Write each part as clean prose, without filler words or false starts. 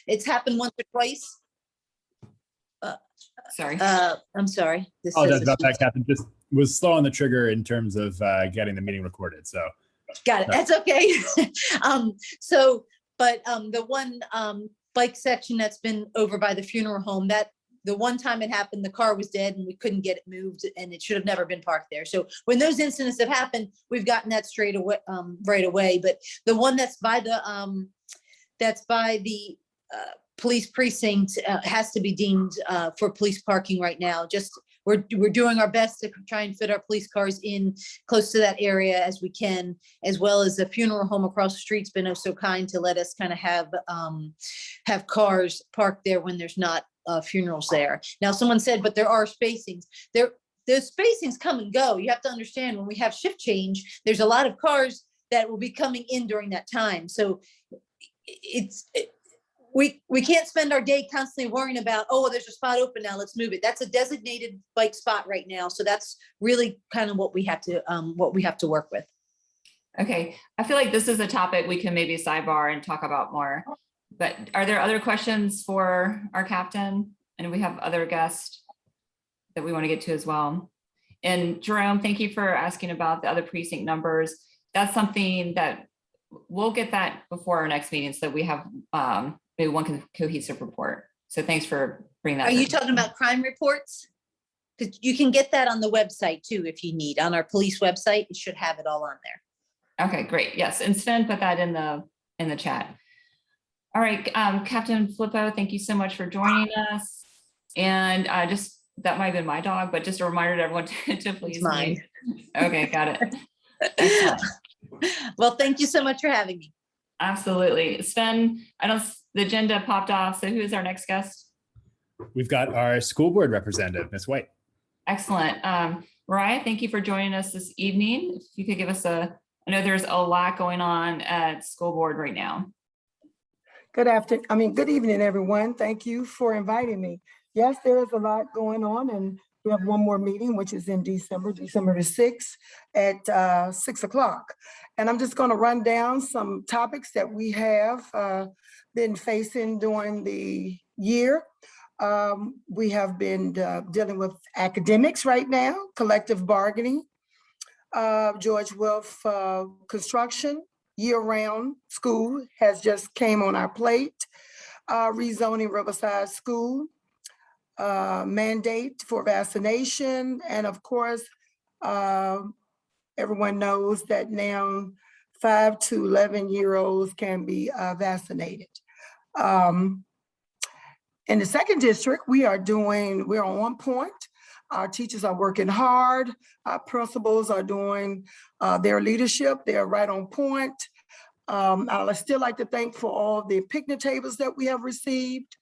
It's happened once or twice. Sorry. I'm sorry. This Apologize says about that, Captain. Just was slow on the trigger in terms of getting the meeting recorded. So got it. That's okay. The one bike section that's been over by the funeral home, that the one time it happened, the car was dead and we couldn't get it moved, and it should have never been parked there. So when those incidents have happened, we've gotten that straight away, right away. But the one that's by the police precinct has to be deemed for police parking right now. Just we're doing our best to try and fit our police cars in close to that area as we can, as well as the funeral home across the street's been oh so kind to let us kind of have cars parked there when there's not funerals there. Now, someone said, but there are spacings. Those spacings come and go. You have to understand, when we have shift change, there's a lot of cars that will be coming in during that time. So we can't spend our day constantly worrying about, oh, there's a spot open now, let's move it. That's a designated bike spot right now. So that's really kind of what we have to work with. Okay, I feel like this is a topic we can maybe sidebar and talk about more. But are there other questions for our captain? And we have other guests that we want to get to as well. And Jerome, thank you for asking about the other precinct numbers. That's something that we'll get that before our next meeting, so that we have maybe one cohesive report. So thanks for bringing that. Are you talking about crime reports? Because you can get that on the website too, if you need. On our police website, it should have it all on there. Okay, great. Yes, and Sven put that in the chat. All right, Captain Flippo, thank you so much for joining us. And that might have been my dog, but just a reminder to everyone to please. It's mine. Okay, got it. Excellent. Well, thank you so much for having me. Absolutely. Sven, the agenda popped off. So who's our next guest? we've got our school board representative, Ms. White. Excellent. Mariah, thank you for joining us this evening. If you could give us I know there's a lot going on at school board right now. Good evening, everyone. Thank you for inviting me. Yes, there is a lot going on, and we have one more meeting, which is in December the 6th at 6 o'clock. And I'm just going to run down some topics that we have been facing during the year. We have been dealing with academics right now, collective bargaining, George Wolf construction, year-round school has just came on our plate, rezoning Riverside School, mandate for vaccination, and of course, everyone knows that now 5 to 11-year-olds can be vaccinated. In the second district, we're on one point. Our teachers are working hard. Our principals are doing their leadership. They're right on point. I'd still like to thank for all the picnic tables that we have received.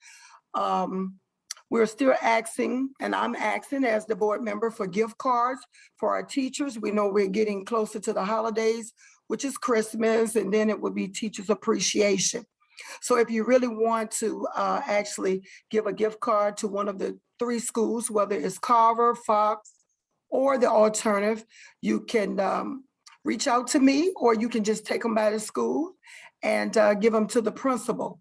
We're still asking, and I'm asking as the board member, for gift cards for our teachers. We know we're getting closer to the holidays, which is Christmas, and then it would be Teachers Appreciation. So if you really want to actually give a gift card to one of the 3 schools, whether it's Carver, Fox, or the alternative, you can reach out to me, or you can just take them by the school and give them to the principal.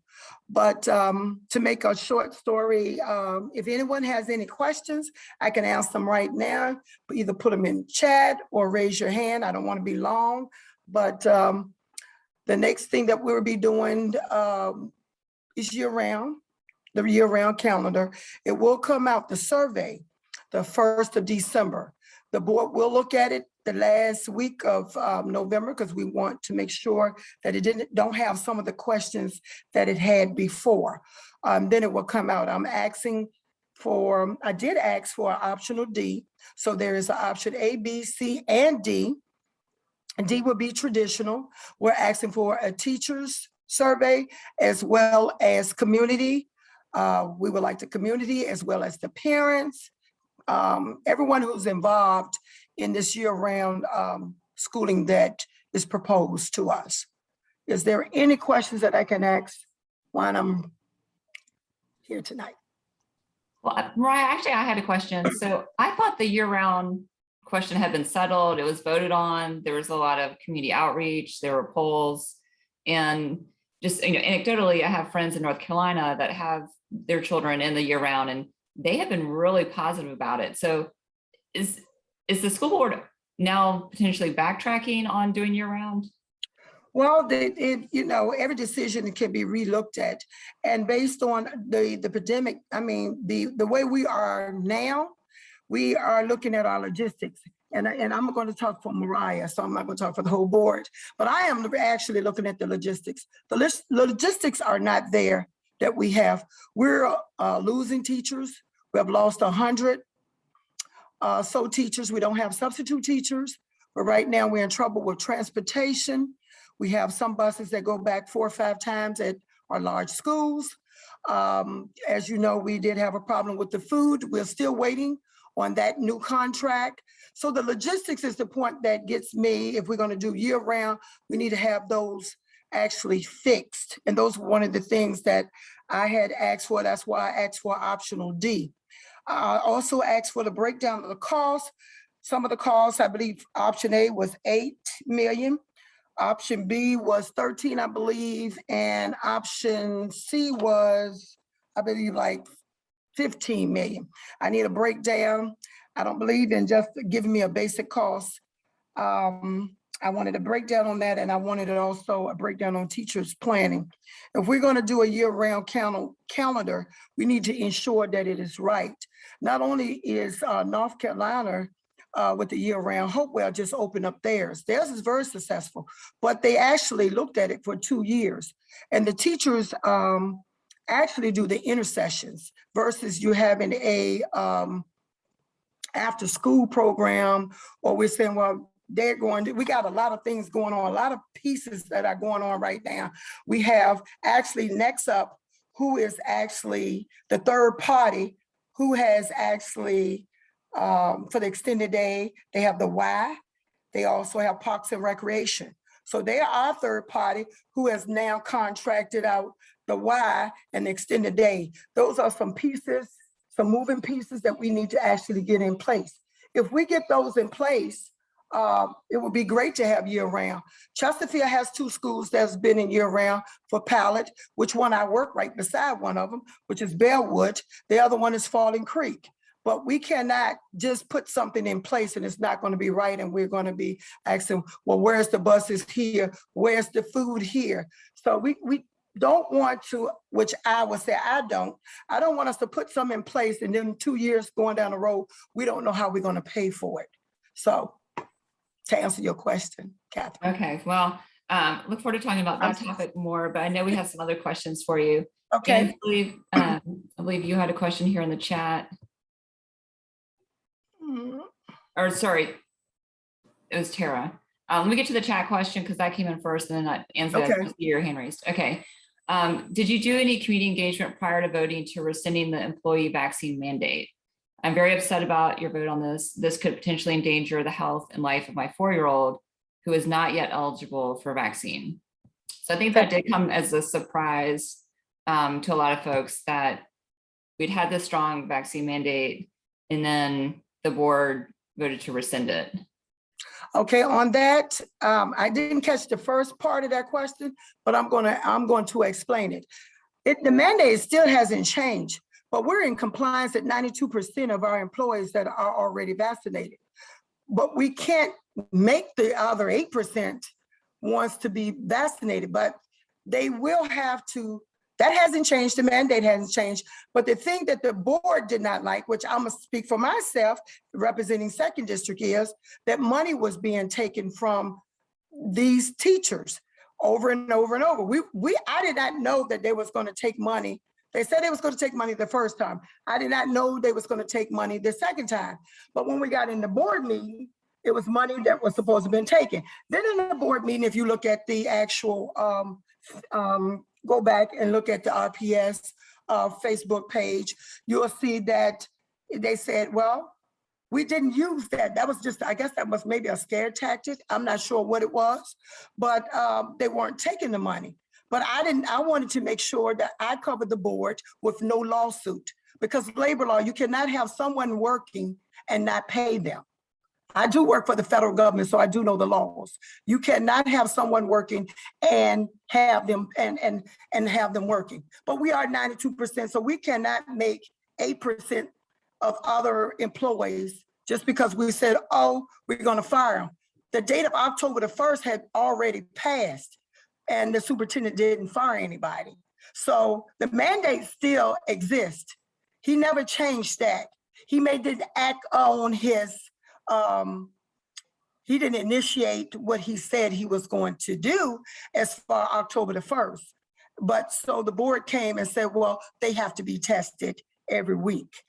But to make a short story, if anyone has any questions, I can answer them right now. Either put them in chat or raise your hand. I don't want to be long, but the next thing that we'll be doing is year-round, the year-round calendar. It will come out, the survey, the 1st of December. The board will look at it the last week of November, because we want to make sure that it don't have some of the questions that it had before. Then it will come out. I did ask for an optional D. So there is an option A, B, C, and D. And D will be traditional. We're asking for a teacher's survey as well as community. We would like the community as well as the parents, everyone who's involved in this year-round schooling that is proposed to us. Is there any questions that I can ask while I'm here tonight? Well, Mariah, actually, I had a question. So I thought the year-round question had been settled. It was voted on. There was a lot of community outreach. There were polls. And just, anecdotally, I have friends in North Carolina that have their children in the year round, and they have been really positive about it. So is the school board now potentially backtracking on doing year round? Well, every decision can be relooked at. And based on the pandemic, I mean, the way we are now, we are looking at our logistics. And I'm going to talk for Mariah, so I'm not going to talk for the whole board. But I am actually looking at the logistics. The logistics are not there that we have. We're losing teachers. We have lost 100 so teachers. We don't have substitute teachers. But right now we're in trouble with transportation. We have some buses that go back 4 or 5 times at our large schools. As you know, we did have a problem with the food. We're still waiting on that new contract. So the logistics is the point that gets me. If we're going to do year round, we need to have those actually fixed. And those were one of the things that I had asked for. That's why I asked for optional D. I also asked for the breakdown of the cost. Some of the costs, I believe option A was 8 million. Option B was 13, I believe. And option C was, I believe, like 15 million. I need a breakdown. I don't believe in just giving me a basic cost. I wanted a breakdown on that, and I wanted also a breakdown on teachers planning. If we're going to do a year-round calendar, we need to ensure that it is right. Not only is North Carolina with the year-round, Hopewell just opened up theirs. Theirs is very successful, but they actually looked at it for 2 years, and the teachers actually do the intersessions versus you having a after school program, or we're saying, well, we got a lot of things going on, a lot of pieces that are going on right now. We have actually next up, who is actually the third party, who has actually, for the extended day, they have the Y, they also have Parks and Recreation. So they are our third party who has now contracted out the Y and the extended day. Those are some pieces, some moving pieces that we need to actually get in place. If we get those in place, it would be great to have year round. Chesterfield has 2 schools that's been in year round for Pallet, which one I work right beside one of them, which is Bellwood. The other one is Falling Creek. But we cannot just put something in place and it's not going to be right. And we're going to be asking, well, where's the buses here? Where's the food here? So we don't want to, which I would say I don't want us to put some in place and then 2 years going down the road, we don't know how we're going to pay for it. So to answer your question, Catherine. Okay, well, look forward to talking about that topic more, but I know we have some other questions for you. Okay. And I believe you had a question here in the chat. Or sorry, it was Tara. Let me get to the chat question because that came in first and then I answered that. I see your hand raised. Okay. Did you do any community engagement prior to voting to rescinding the employee vaccine mandate? I'm very upset about your vote on this. This could potentially endanger the health and life of my 4-year-old who is not yet eligible for vaccine. So I think that did come as a surprise to a lot of folks that we'd had this strong vaccine mandate and then the board voted to rescind it. Okay, on that, I didn't catch the first part of that question, but I'm going to explain it. The mandate still hasn't changed, but we're in compliance at 92% of our employees that are already vaccinated. But we can't make the other 8% wants to be vaccinated, but they will have to. That hasn't changed, the mandate hasn't changed. But the thing that the board did not like, which I'm gonna speak for myself, representing 2nd District, is that money was being taken from these teachers over and over and over. I did not know that they was gonna take money. They said they was gonna take money the first time. I did not know they was gonna take money the second time. But when we got in the board meeting, it was money that was supposed to have been taken. Then in the board meeting, if you look at the actual, go back and look at the RPS Facebook page, you'll see that they said, well, we didn't use that. That was just, I guess that was maybe a scare tactic. I'm not sure what it was, but they weren't taking the money. But I wanted to make sure that I covered the board with no lawsuit, because labor law, you cannot have someone working and not pay them. I do work for the federal government, so I do know the laws. You cannot have someone working and have them and have them working. But we are 92%, so we cannot make 8% of other employees just because we said, oh, we're gonna fire them. The date of October the 1st had already passed and the superintendent didn't fire anybody. So the mandate still exists. He never changed that. He made the act on his, he didn't initiate what he said he was going to do as far October the 1st. But so the board came and said, well, they have to be tested every week.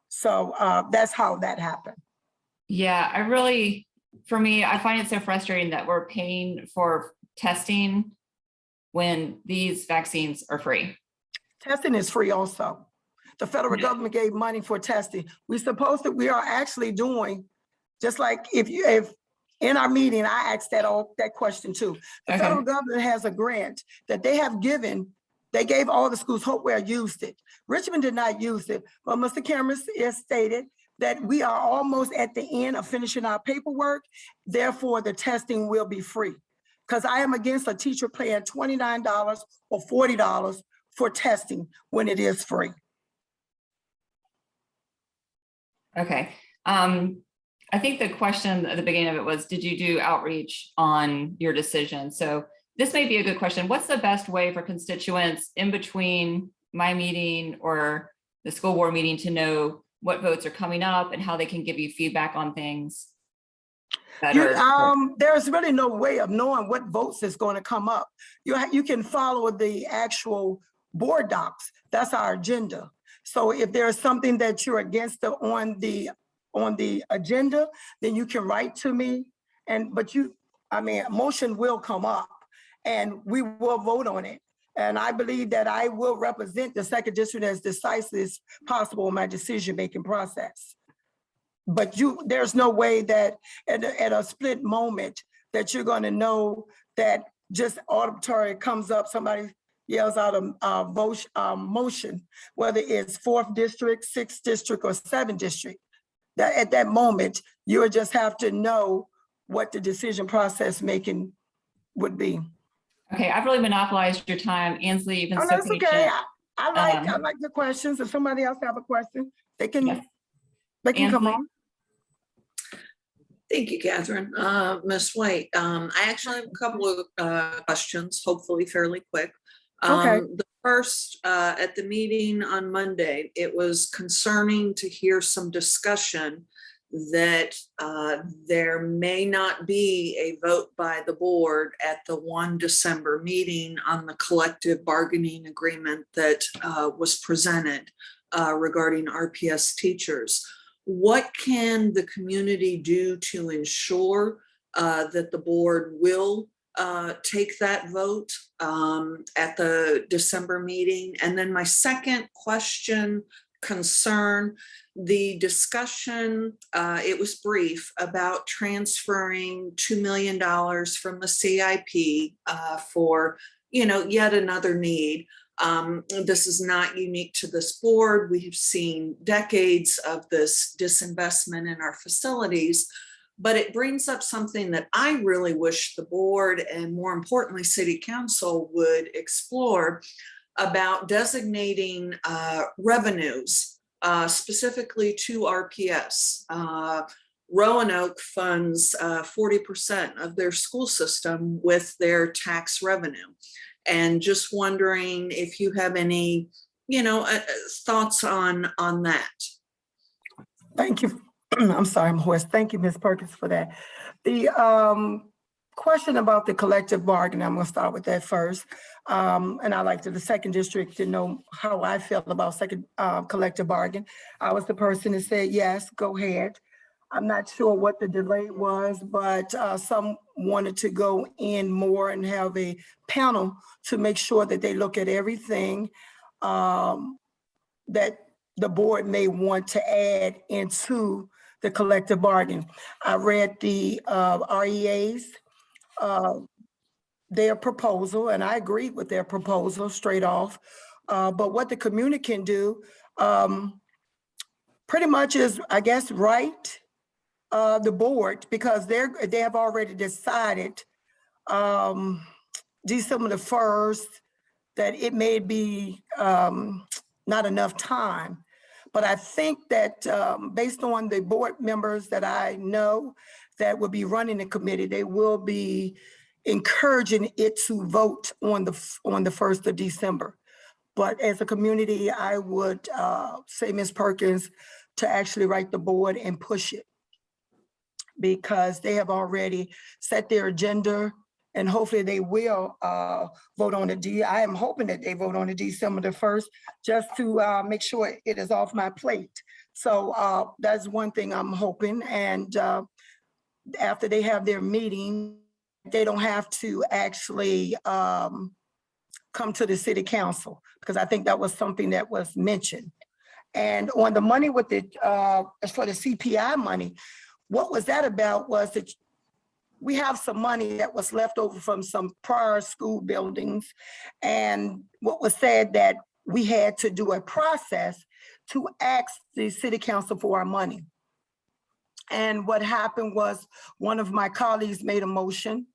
So that's how that happened. Yeah, for me, I find it so frustrating that we're paying for testing when these vaccines are free. Testing is free also. The federal government gave money for testing. We are actually doing, just like if in our meeting, I asked that question too. The Okay. federal government has a grant that they have given. They gave all the schools, Hopewell used it. Richmond did not use it, but Mr. Cameron has stated that we are almost at the end of finishing our paperwork. Therefore, the testing will be free. Because I am against a teacher paying $29 or $40 for testing when it is free. Okay. I think the question at the beginning of it was, did you do outreach on your decision? So this may be a good question. What's the best way for constituents in between my meeting or the school board meeting to know what votes are coming up and how they can give you feedback on things? There's really no way of knowing what votes is going to come up. You can follow the actual board docs. That's our agenda. So if there's something that you're against on the agenda, then you can write to me. But motion will come up and we will vote on it. And I believe that I will represent the second district as decisive as possible in my decision-making process. But there's no way that at a split moment that you're going to know that just auditory comes up, somebody yells out a motion, whether it's 4th district, 6th district, or 7th district. That at that moment, you would just have to know what the decision process making would be. Okay, I've really monopolized your time. Ansley, you've been so That's patient. okay. I like the questions. If somebody else have a question, they can Yes. come Ansley? on. Thank you, Catherine. Ms. White, I actually have a couple of questions, hopefully fairly quick. Okay. The first, at the meeting on Monday, it was concerning to hear some discussion that there may not be a vote by the board at the 1 December meeting on the collective bargaining agreement that was presented regarding RPS teachers. What can the community do to ensure that the board will take that vote at the December meeting? And then my second concern, the discussion, it was brief, about transferring $2 million from the CIP for, yet another need. This is not unique to this board. We have seen decades of this disinvestment in our facilities, but it brings up something that I really wish the board and more importantly, City Council would explore about designating revenues specifically to RPS. Roanoke funds 40% of their school system with their tax revenue. And just wondering if you have any, thoughts on that. Thank you. I'm sorry, I'm hoarse. Thank you, Ms. Perkins, for that. The question about the collective bargaining, I'm going to start with that first. And I'd like the second district to know how I feel about collective bargain. I was the person that said, yes, go ahead. I'm not sure what the delay was, but some wanted to go in more and have a panel to make sure that they look at everything that the board may want to add into the collective bargain. I read the REA's, their proposal, and I agreed with their proposal straight off. But what the community can do pretty much is, I guess, write the board, because they have already decided December the 1st that it may be not enough time. But I think that based on the board members that I know that will be running the committee, they will be encouraging it to vote on the 1st of December. But as a community, I would say, Ms. Perkins, to actually write the board and push it, because they have already set their agenda, and hopefully they will vote on the I am hoping that they vote on the December the 1st, just to make sure it is off my plate. So that's one thing I'm hoping. And after they have their meeting, they don't have to actually come to the city council, because I think that was something that was mentioned. And on the money with the, as for the CPI money, what was that about was that we have some money that was left over from some prior school buildings. And what was said that we had to do a process to ask the city council for our money. And what happened was one of my colleagues made a motion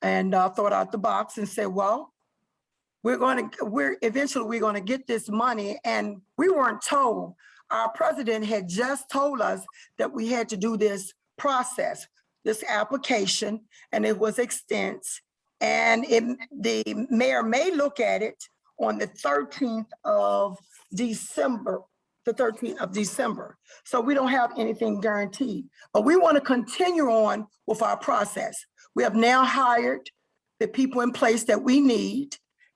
and thought out the box and said, well, eventually we're going to get this money. And we weren't told. Our president had just told us that we had to do this process, this application, and it was extensive. And the mayor may look at it on the 13th of December, So we don't have anything guaranteed, but we want to continue on with our process. We have now hired the people in place that we need,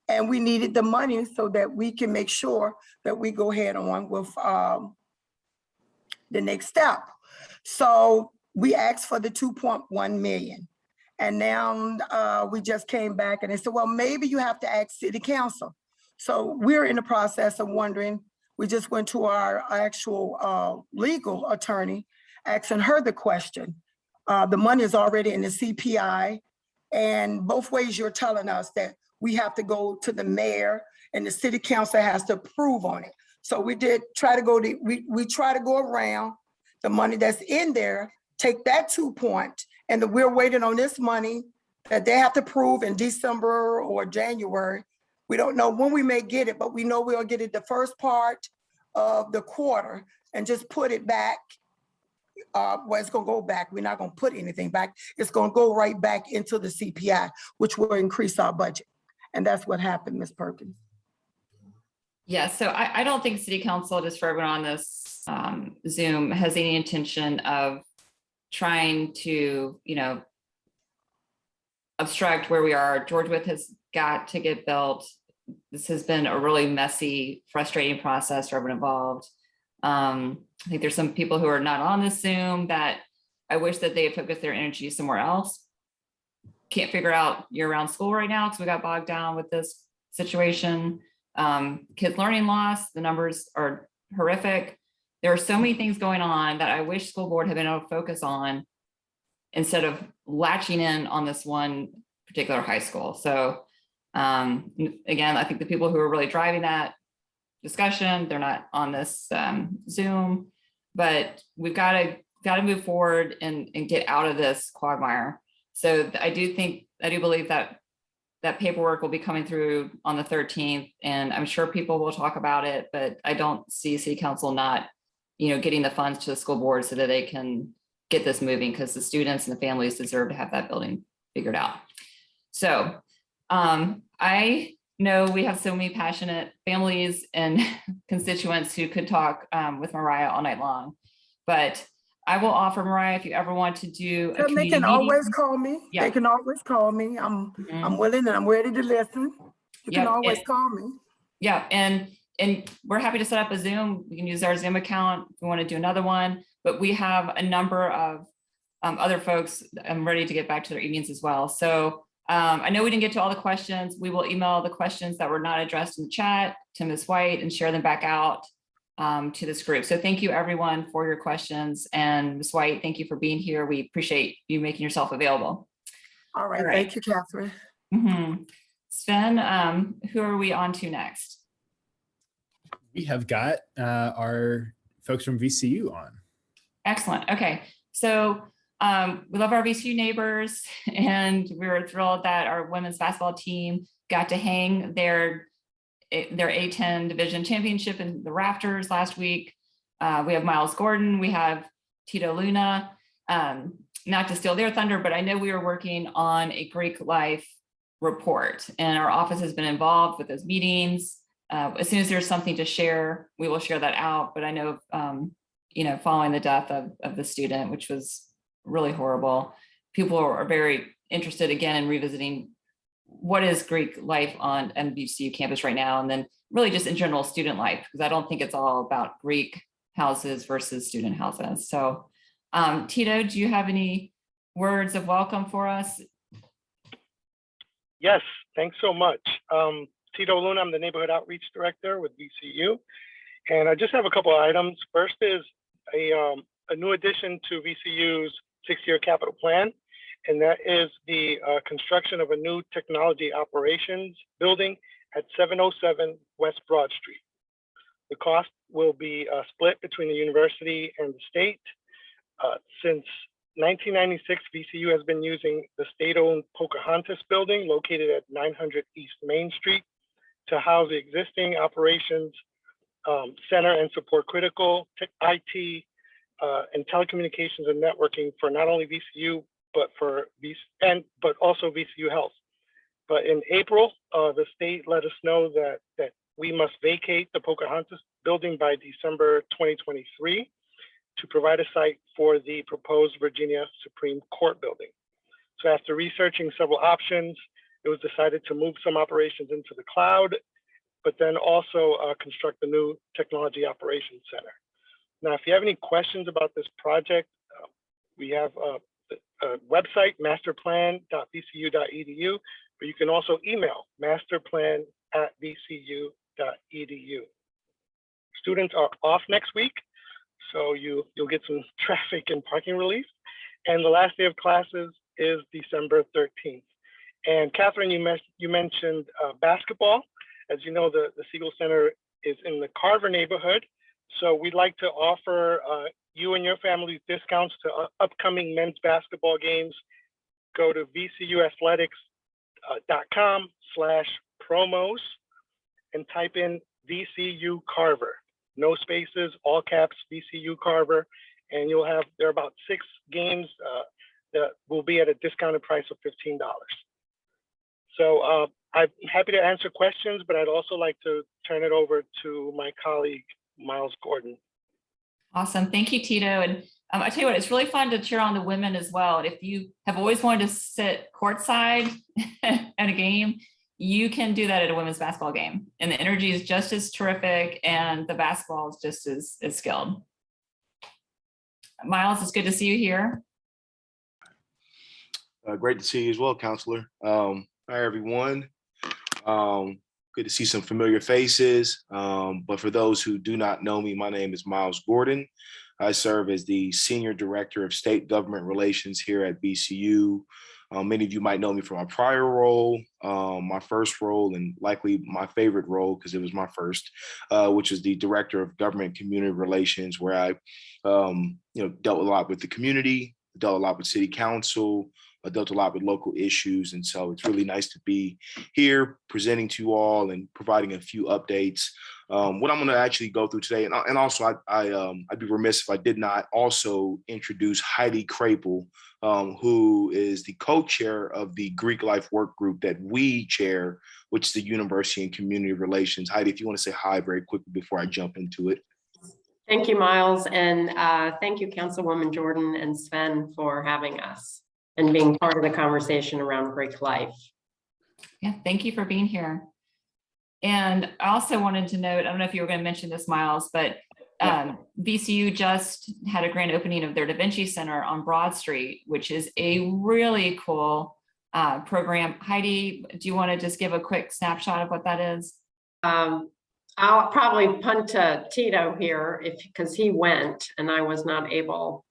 and we needed the money so that we can make sure that we go ahead on with the next step. So we asked for the 2.1 million. And now we just came back and they said, well, maybe you have to ask city council. So we're in the process of wondering, we just went to our actual legal attorney, asking her the question. The money is already in the CPI, and both ways you're telling us that we have to go to the mayor and the city council has to approve on it. So we did try to go we try to go around the money that's in there, take that 2 point, and we're waiting on this money that they have to prove in December or January. We don't know when we may get it, but we know we'll get it the first part of the quarter and just put it back. Well, it's gonna go back. We're not gonna put anything back. It's gonna go right back into the CPI, which will increase our budget. And that's what happened, Ms. Perkins. Yeah, so I don't think city council, just for everyone on this Zoom, has any intention of trying to, obstruct where we are. George Wythe has got to get built. This has been a really messy, frustrating process for everyone involved. I think there's some people who are not on this Zoom that I wish that they had focused their energy somewhere else. Can't figure out year-round school right now because we got bogged down with this situation. Kids learning loss, the numbers are horrific. There are so many things going on that I wish school board had been able to focus on instead of latching in on this one particular high school. So again, I think the people who are really driving that discussion, they're not on this Zoom, but we've got to move forward and get out of this quagmire. So I do believe that paperwork will be coming through on the 13th, and I'm sure people will talk about it, but I don't see city council not, getting the funds to the school board so that they can get this moving, because the students and the families deserve to have that building figured out. So I know we have so many passionate families and constituents who could talk with Mariah all night long, but I will offer, Mariah, if you ever want to do a They can always call me. Yeah. They can always call me. I'm willing and I'm ready to listen. You can always call me. Yeah, and we're happy to set up a Zoom. We can use our Zoom account if we want to do another one, but we have a number of other folks ready to get back to their evenings as well. So I know we didn't get to all the questions. We will email the questions that were not addressed in the chat to Ms. White and share them back out to this group. So thank you everyone for your questions. And Ms. White, thank you for being here. We appreciate you making yourself available. All right. Thank you, Catherine. Mm-hmm. Sven, who are we on to next? We have got our folks from VCU on. Excellent. Okay. So we love our VCU neighbors, and we were thrilled that our women's basketball team got to hang their A10 division championship in the rafters last week. We have Miles Gordon, we have Tito Luna, not to steal their thunder, but I know we are working on a Greek life report, and our office has been involved with those meetings. As soon as there's something to share, we will share that out. But I know, following the death of the student, which was really horrible, people are very interested again in revisiting what is Greek life on NBCU campus right now, and then really just in general student life, because I don't think it's all about Greek houses versus student houses. So Tito, do you have any words of welcome for us? Yes, thanks so much. Tito Luna, I'm the Neighborhood Outreach Director with VCU. And I just have a couple of items. First is a new addition to VCU's 6-year capital plan, and that is the construction of a new technology operations building at 707 West Broad Street. The cost will be split between the university and the state. Since 1996, VCU has been using the state-owned Pocahontas building located at 900 East Main Street to house the existing operations center and support critical IT and telecommunications and networking for not only VCU, but also VCU Health. But in April, the state let us know that we must vacate the Pocahontas building by December 2023 to provide a site for the proposed Virginia Supreme Court building. So after researching several options, it was decided to move some operations into the cloud, but then also construct a new technology operations center. Now, if you have any questions about this project, we have a website, masterplan.vcu.edu, but you can also email masterplan@vcu.edu. Students are off next week, so you'll get some traffic and parking relief. And the last day of classes is December 13th. And Catherine, you mentioned basketball. As you know, the Siegel Center is in the Carver neighborhood. So we'd like to offer you and your family discounts to upcoming men's basketball games. Go to vcus.com/promos and type in VCU Carver. No spaces, all caps, VCU Carver. And there are about 6 games that will be at a discounted price of $15. So I'm happy to answer questions, but I'd also like to turn it over to my colleague, Miles Gordon. Awesome. Thank you, Tito. And I tell you what, it's really fun to cheer on the women as well. And if you have always wanted to sit courtside at a game, you can do that at a women's basketball game. And the energy is just as terrific, and the basketball is just as skilled. Miles, it's good to see you here. Great to see you as well, Counselor. Hi, everyone. Good to see some familiar faces. But for those who do not know me, my name is Miles Gordon. I serve as the Senior Director of State Government Relations here at VCU. Many of you might know me from my prior role, my first role, and likely my favorite role because it was my first, which is the Director of Government Community Relations, where I dealt a lot with the community, dealt a lot with City Council, dealt a lot with local issues. And so it's really nice to be here presenting to you all and providing a few updates. What I'm going to actually go through today, and also I'd be remiss if I did not also introduce Heidi Krapel, who is the co-chair of the Greek Life Work Group that we chair, which is the University and Community Relations. Heidi, if you want to say hi very quickly before I jump into it. Thank you, Miles, and thank you, Councilwoman Jordan and Sven, for having us and being part of the conversation around Greek life. Yeah, thank you for being here. And I also wanted to note, I don't know if you were going to mention this, Miles, but VCU just had a grand opening of their Da Vinci Center on Broad Street, which is a really cool program. Heidi, do you want to just give a quick snapshot of what that is? I'll probably punt to Tito here because he went and I was not able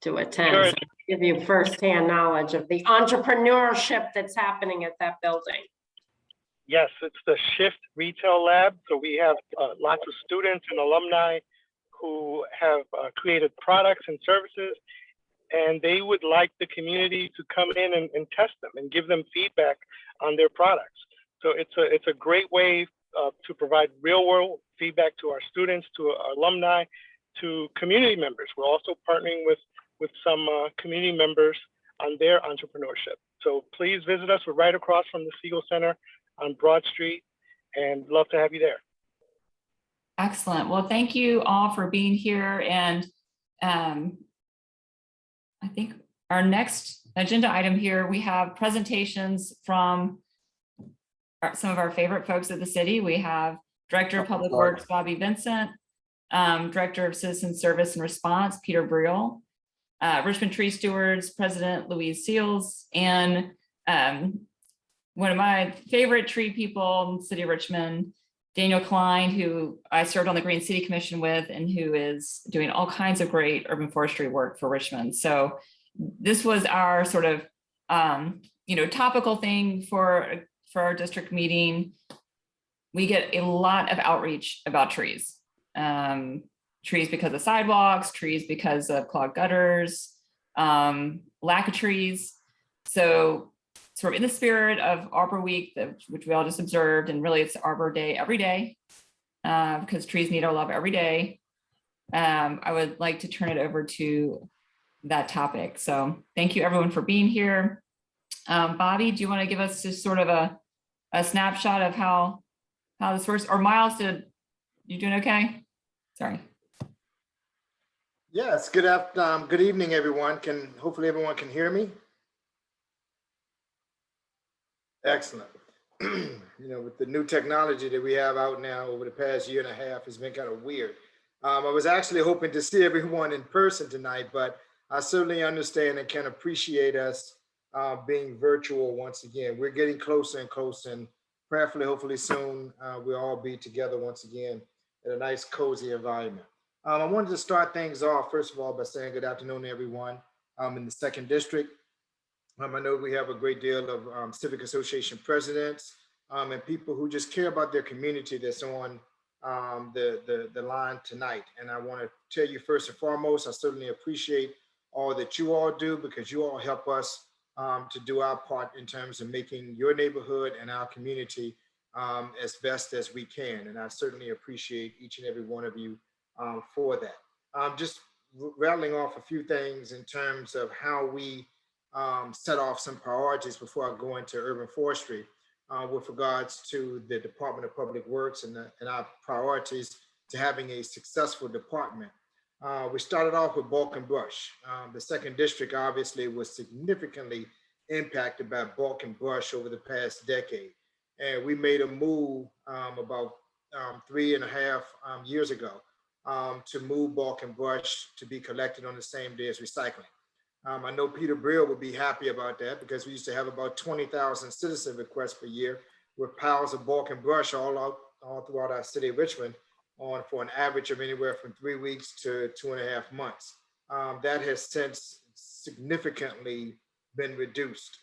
to attend. Sure. So I'll give you firsthand knowledge of the entrepreneurship that's happening at that building. Yes, it's the Shift Retail Lab. So we have lots of students and alumni who have created products and services, and they would like the community to come in and test them and give them feedback on their products. So it's a great way to provide real world feedback to our students, to our alumni, to community members. We're also partnering with some community members on their entrepreneurship. So please visit us. We're right across from the Siegel Center on Broad Street, and love to have you there. Excellent. Well, thank you all for being here. And I think our next agenda item here, we have presentations from some of our favorite folks of the city. We have Director of Public Works, Bobby Vincent, Director of Citizen Service and Response, Peter Briel, Richmond Tree Stewards, President Louise Seals, and one of my favorite tree people in the city of Richmond, Daniel Klein, who I served on the Green City Commission with, and who is doing all kinds of great urban forestry work for Richmond. So this was our sort of, topical thing for our district meeting. We get a lot of outreach about trees. Trees because of sidewalks, trees because of clogged gutters, lack of trees. So sort of in the spirit of Arbor Week, which we all just observed, and really it's Arbor Day every day, because trees need our love every day. I would like to turn it over to that topic. So thank you everyone for being here. Bobby, do you want to give us just sort of a snapshot of how this works? Or Miles, you doing okay? Sorry. Yes, good evening, everyone. Hopefully everyone can hear me? Excellent. With the new technology that we have out now over the past year and a half, it's been kind of weird. I was actually hoping to see everyone in person tonight, but I certainly understand and can appreciate us being virtual once again. We're getting closer and closer, and prayerfully, hopefully soon, we'll all be together once again in a nice, cozy environment. I wanted to start things off, first of all, by saying good afternoon to everyone in the 2nd District. I know we have a great deal of Civic Association presidents and people who just care about their community that's on the line tonight. And I want to tell you first and foremost, I certainly appreciate all that you all do, because you all help us to do our part in terms of making your neighborhood and our community as best as we can. And I certainly appreciate each and every one of you for that. Just rattling off a few things in terms of how we set off some priorities before I go into urban forestry with regards to the Department of Public Works and our priorities to having a successful department. We started off with bulk and brush. The 2nd District obviously was significantly impacted by bulk and brush over the past decade. And we made a move about 3.5 years ago to move bulk and brush to be collected on the same day as recycling. I know Peter Briel would be happy about that, because we used to have about 20,000 citizen requests per year with piles of bulk and brush all throughout our city of Richmond for an average of anywhere from 3 weeks to 2.5 months. That has since significantly been reduced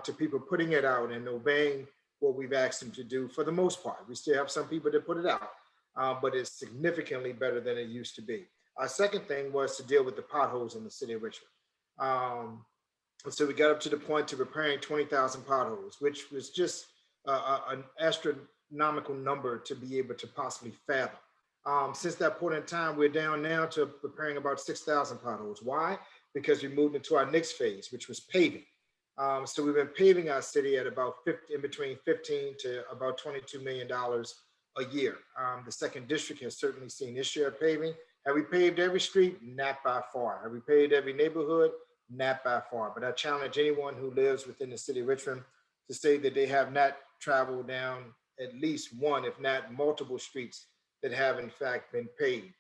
to people putting it out and obeying what we've asked them to do for the most part. We still have some people that put it out, but it's significantly better than it used to be. Our second thing was to deal with the potholes in the city of Richmond. So we got up to the point of repairing 20,000 potholes, which was just an astronomical number to be able to possibly fathom. Since that point in time, we're down now to preparing about 6,000 potholes. Why? Because we moved into our next phase, which was paving. So we've been paving our city at about between $15 to about $22 million a year. The 2nd District has certainly seen its share of paving. Have we paved every street? Not by far. Have we paved every neighborhood? Not by far. But I challenge anyone who lives within the city of Richmond to say that they have not traveled down at least one, if not multiple streets that have in fact been paved.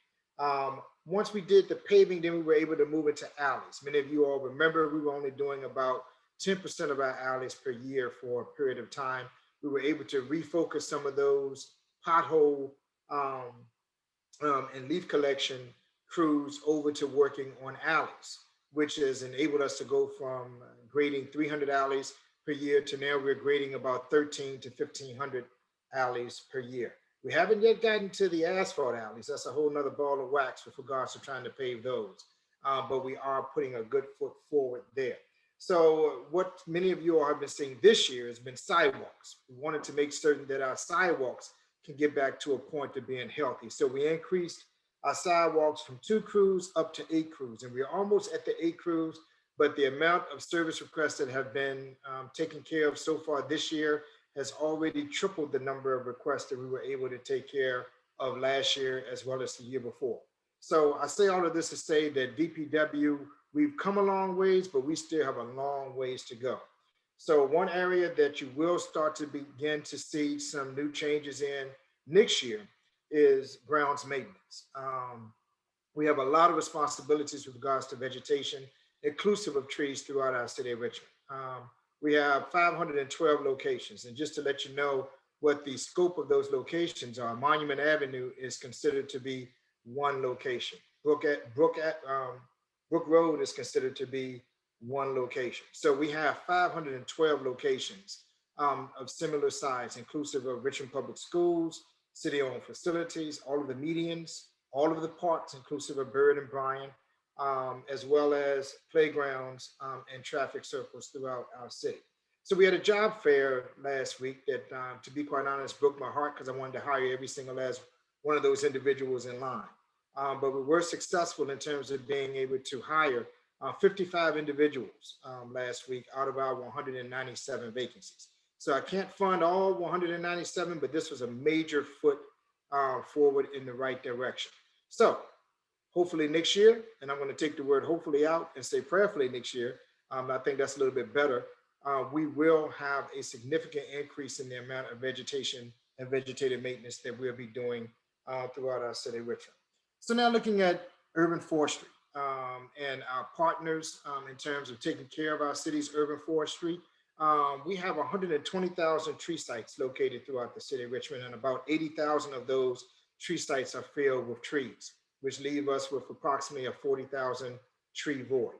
Once we did the paving, then we were able to move into alleys. Many of you all remember we were only doing about 10% of our alleys per year for a period of time. We were able to refocus some of those pothole and leaf collection crews over to working on alleys, which has enabled us to go from grading 300 alleys per year to now we're grading about 1,300 to 1,500 alleys per year. We haven't yet gotten to the asphalt alleys. That's a whole nother ball of wax with regards to trying to pave those. But we are putting a good foot forward there. So what many of you all have been seeing this year has been sidewalks. We wanted to make certain that our sidewalks can get back to a point of being healthy. So we increased our sidewalks from 2 crews up to 8 crews, and we're almost at the 8 crews, but the amount of service requests that have been taken care of so far this year has already tripled the number of requests that we were able to take care of last year as well as the year before. So I say all of this to say that DPW, we've come a long ways, but we still have a long ways to go. So one area that you will start to begin to see some new changes in next year is grounds maintenance. We have a lot of responsibilities with regards to vegetation, inclusive of trees throughout our city of Richmond. We have 512 locations. And just to let you know what the scope of those locations are, Monument Avenue is considered to be one location. Brook Road is considered to be one location. So we have 512 locations of similar size, inclusive of Richmond Public Schools, city-owned facilities, all of the medians, all of the parks, inclusive of Bird and Bryan, as well as playgrounds and traffic circles throughout our city. So we had a job fair last week that, to be quite honest, broke my heart because I wanted to hire every single last one of those individuals in line. But we were successful in terms of being able to hire 55 individuals last week out of our 197 vacancies. So I can't fund all 197, but this was a major foot forward in the right direction. So hopefully next year, and I'm going to take the word hopefully out and say prayerfully next year, I think that's a little bit better, we will have a significant increase in the amount of vegetation and vegetative maintenance that we'll be doing throughout our city of Richmond. So now looking at urban forestry and our partners in terms of taking care of our city's urban forestry, we have 120,000 tree sites located throughout the city of Richmond, and about 80,000 of those tree sites are filled with trees, which leave us with approximately a 40,000 tree void.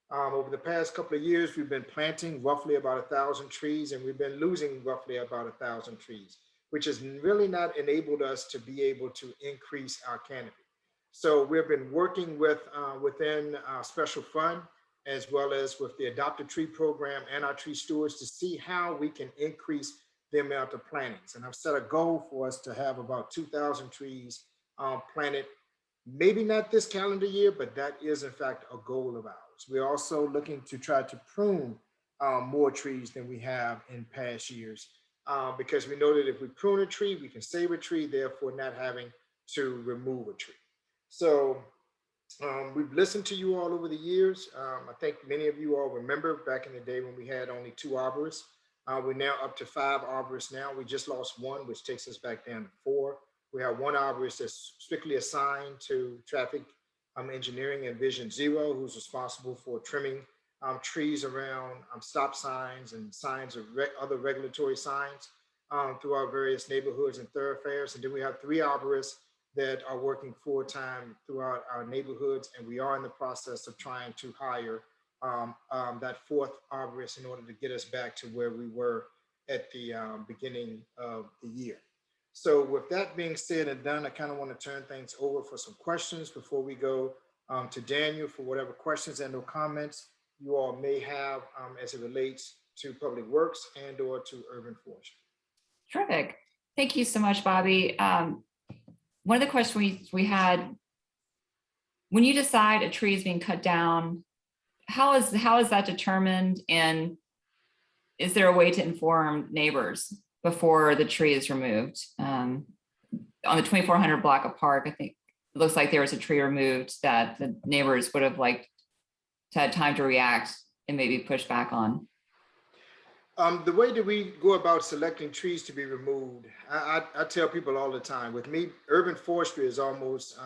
Over the past couple of years, we've been planting roughly about 1,000 trees, and we've been losing roughly about 1,000 trees, which has really not enabled us to be able to increase our canopy. So we've been working with within our special fund, as well as with the Adopt a Tree program and our tree stewards to see how we can increase the amount of plantings. And I've set a goal for us to have about 2,000 trees planted, maybe not this calendar year, but that is in fact a goal of ours. We're also looking to try to prune more trees than we have in past years because we know that if we prune a tree, we can save a tree, therefore not having to remove a tree. So we've listened to you all over the years. I think many of you all remember back in the day when we had only 2 arborists. We're now up to 5 arborists now. We just lost 1, which takes us back down to 4. We have 1 arborist that's strictly assigned to traffic engineering and Vision Zero, who's responsible for trimming trees around stop signs and signs of other regulatory signs through our various neighborhoods and thoroughfares. And then we have 3 arborists that are working full-time throughout our neighborhoods. And we are in the process of trying to hire that 4th arborist in order to get us back to where we were at the beginning of the year. So with that being said and done, I kind of want to turn things over for some questions before we go to Daniel for whatever questions and or comments you all may have as it relates to public works and or to urban forestry. Terrific. Thank you so much, Bobby. One of the questions we had, when you decide a tree is being cut down, how is that determined? And is there a way to inform neighbors before the tree is removed? On the 2400 block of Park, I think it looks like there was a tree removed that the neighbors would have liked to have time to react and maybe push back on. The way that we go about selecting trees to be removed, I tell people all the time, with me, urban forestry is almost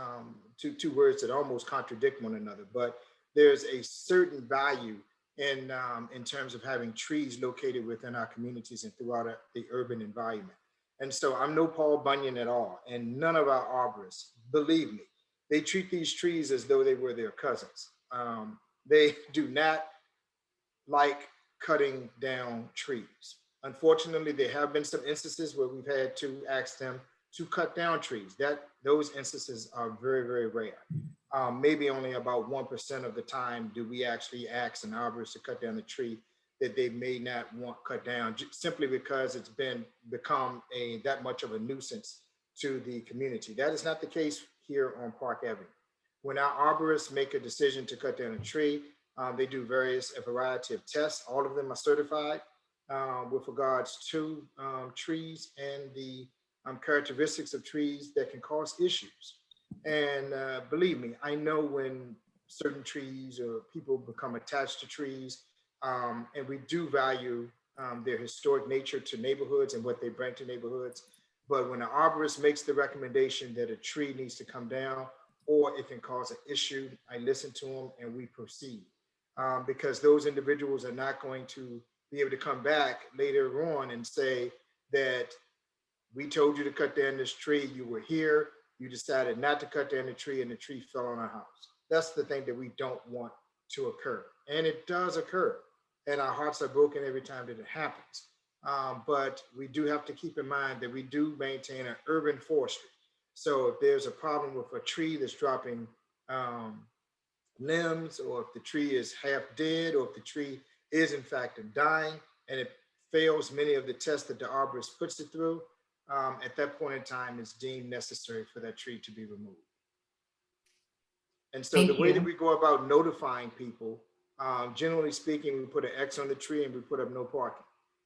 two words that almost contradict one another, but there's a certain value in terms of having trees located within our communities and throughout the urban environment. And so I'm no Paul Bunyan at all, and none of our arborists, believe me, they treat these trees as though they were their cousins. They do not like cutting down trees. Unfortunately, there have been some instances where we've had to ask them to cut down trees. Those instances are very, very rare. Maybe only about 1% of the time do we actually ask an arborist to cut down the tree that they may not want cut down, simply because it's become that much of a nuisance to the community. That is not the case here on Park Avenue. When our arborists make a decision to cut down a tree, they do a variety of tests. All of them are certified with regards to trees and the characteristics of trees that can cause issues. And believe me, I know when certain trees or people become attached to trees, and we do value their historic nature to neighborhoods and what they bring to neighborhoods. But when an arborist makes the recommendation that a tree needs to come down or it can cause an issue, I listen to them and we proceed. Because those individuals are not going to be able to come back later on and say that we told you to cut down this tree, you were here, you decided not to cut down the tree and the tree fell on our house. That's the thing that we don't want to occur. And it does occur. And our hearts are broken every time that it happens. But we do have to keep in mind that we do maintain an urban forestry. So if there's a problem with a tree that's dropping limbs, or if the tree is half dead, or if the tree is in fact dying and it fails many of the tests that the arborist puts it through, at that point in time, it's deemed necessary for that tree to be removed. And so the way that we go about notifying people, generally speaking, we put an X on the tree and we put up no parking.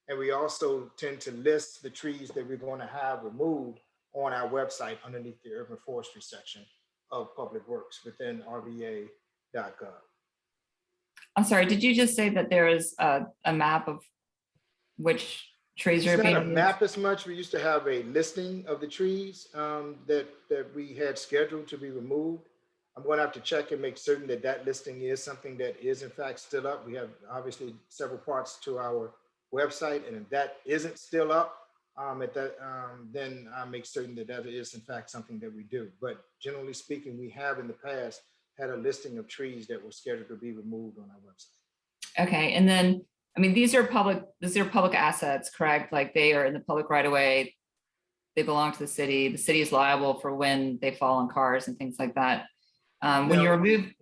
And we also tend to list the trees that we're going to have removed on our website underneath the urban forestry section of Public Works within rva.gov. I'm sorry, did you just say that there is a map of which trees are It's being not a used? map as much. We used to have a listing of the trees that we had scheduled to be removed. I'm going to have to check and make certain that that listing is something that is in fact still up. We have obviously several parts to our website, and if that isn't still up, then I'll make certain that that is in fact something that we do. But generally speaking, we have in the past had a listing of trees that were scheduled to be removed on our website. Okay, and then, I mean, these are public assets, correct? Like they are in the public right of way. They belong to the city. The city is liable for when they fall on cars and things like that. When you Now- remove,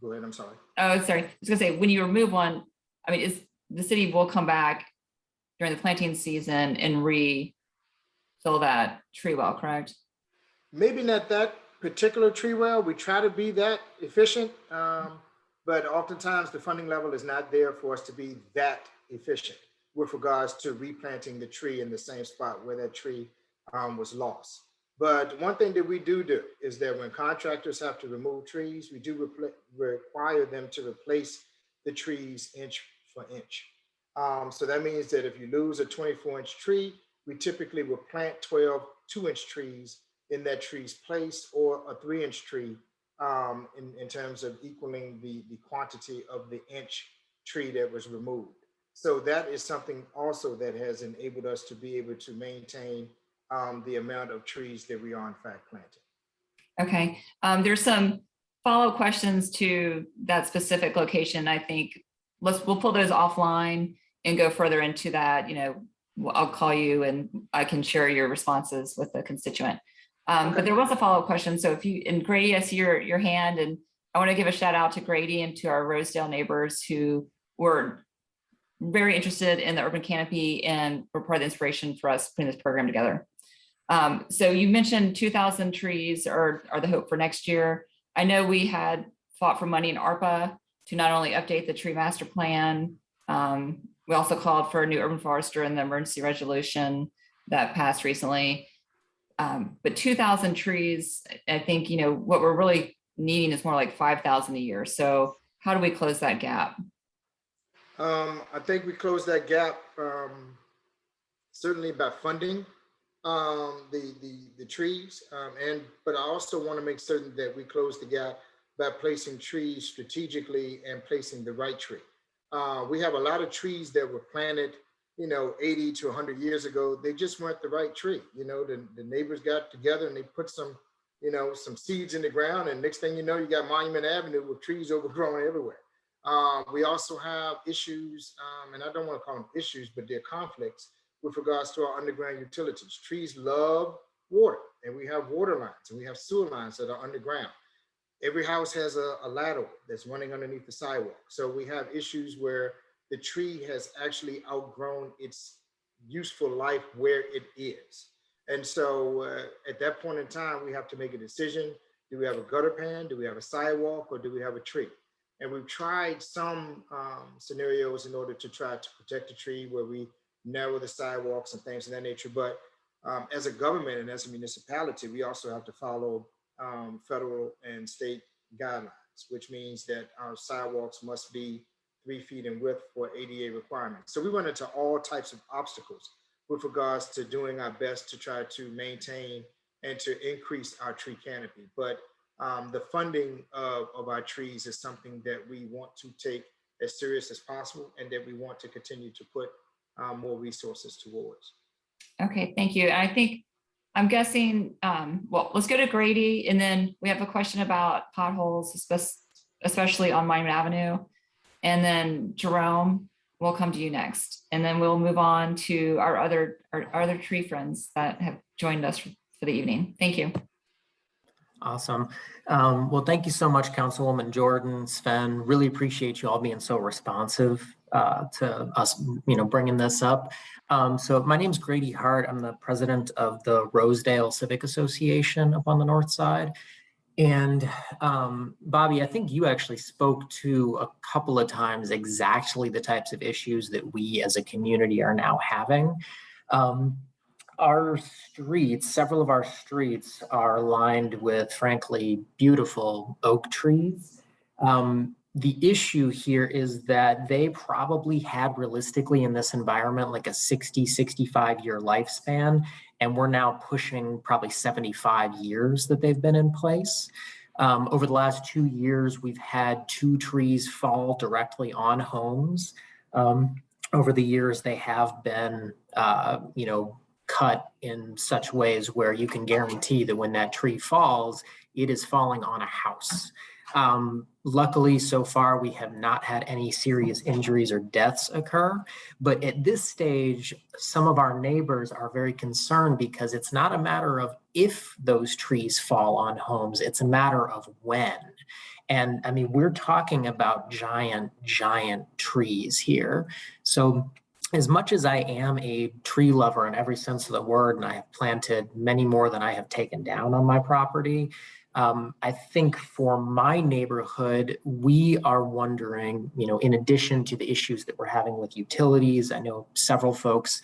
Go ahead, I'm sorry. oh, sorry, I was gonna say, when you remove one, I mean, is the city will come back during the planting season and refill that tree well, correct? Maybe not that particular tree well. We try to be that efficient, but oftentimes the funding level is not there for us to be that efficient with regards to replanting the tree in the same spot where that tree was lost. But one thing that we do is that when contractors have to remove trees, we do require them to replace the trees inch for inch. So that means that if you lose a 24-inch tree, we typically will plant 12 2-inch trees in that tree's place, or a 3-inch tree in terms of equaling the quantity of the inch tree that was removed. So that is something also that has enabled us to be able to maintain the amount of trees that we are in fact planting. Okay, there's some follow-up questions to that specific location. I think we'll pull those offline and go further into that. You know, I'll call you and I can share your responses with the constituent. But there was a follow-up question. So if you, and Grady, I see your hand, and I want to give a shout out to Grady and to our Rosedale neighbors who were very interested in the urban canopy and were part of the inspiration for us putting this program together. So you mentioned 2,000 trees are the hope for next year. I know we had fought for money in ARPA to not only update the tree master plan, we also called for a new urban forester in the emergency resolution that passed recently. But 2,000 trees, I think, you know, what we're really needing is more like 5,000 a year. So how do we close that gap? I think we closed that gap certainly by funding the trees, but I also want to make certain that we close the gap by placing trees strategically and placing the right tree. We have a lot of trees that were planted, you know, 80 to 100 years ago. They just weren't the right tree. You know, the neighbors got together and they put some, you know, some seeds in the ground, and next thing you know, you got Monument Avenue with trees overgrown everywhere. We also have issues, and I don't want to call them issues, but they're conflicts with regards to our underground utilities. Trees love water, and we have water lines, and we have sewer lines that are underground. Every house has a ladder that's running underneath the sidewalk. So we have issues where the tree has actually outgrown its useful life where it is. And so at that point in time, we have to make a decision. Do we have a gutter pan? Do we have a sidewalk? Or do we have a tree? And we've tried some scenarios in order to try to protect the tree, where we narrow the sidewalks and things of that nature. But as a government and as a municipality, we also have to follow federal and state guidelines, which means that our sidewalks must be 3 feet in width for ADA requirements. So we run into all types of obstacles with regards to doing our best to try to maintain and to increase our tree canopy. But the funding of our trees is something that we want to take as serious as possible, and that we want to continue to put more resources towards. Okay, thank you. And I think, I'm guessing, well, let's go to Grady, and then we have a question about potholes, especially on Monument Avenue. And then Jerome, we'll come to you next. And then we'll move on to our other tree friends that have joined us for the evening. Thank you. Awesome. Well, thank you so much, Councilwoman Jordan, Sven. Really appreciate you all being so responsive to us, bringing this up. So my name's Grady Hart. I'm the president of the Rosedale Civic Association up on the north side. And Bobby, I think you actually spoke to a couple of times exactly the types of issues that we as a community are now having. Our streets, several of our streets are lined with, frankly, beautiful oak trees. The issue here is that they probably had realistically in this environment like a 60, 65-year lifespan, and we're now pushing probably 75 years that they've been in place. Over the last 2 years, we've had 2 trees fall directly on homes. Over the years, they have been, cut in such ways where you can guarantee that when that tree falls, it is falling on a house. Luckily, so far, we have not had any serious injuries or deaths occur. But at this stage, some of our neighbors are very concerned because it's not a matter of if those trees fall on homes, it's a matter of when. And I mean, we're talking about giant, giant trees here. So as much as I am a tree lover in every sense of the word, and I have planted many more than I have taken down on my property, I think for my neighborhood, we are wondering, in addition to the issues that we're having with utilities, I know several folks,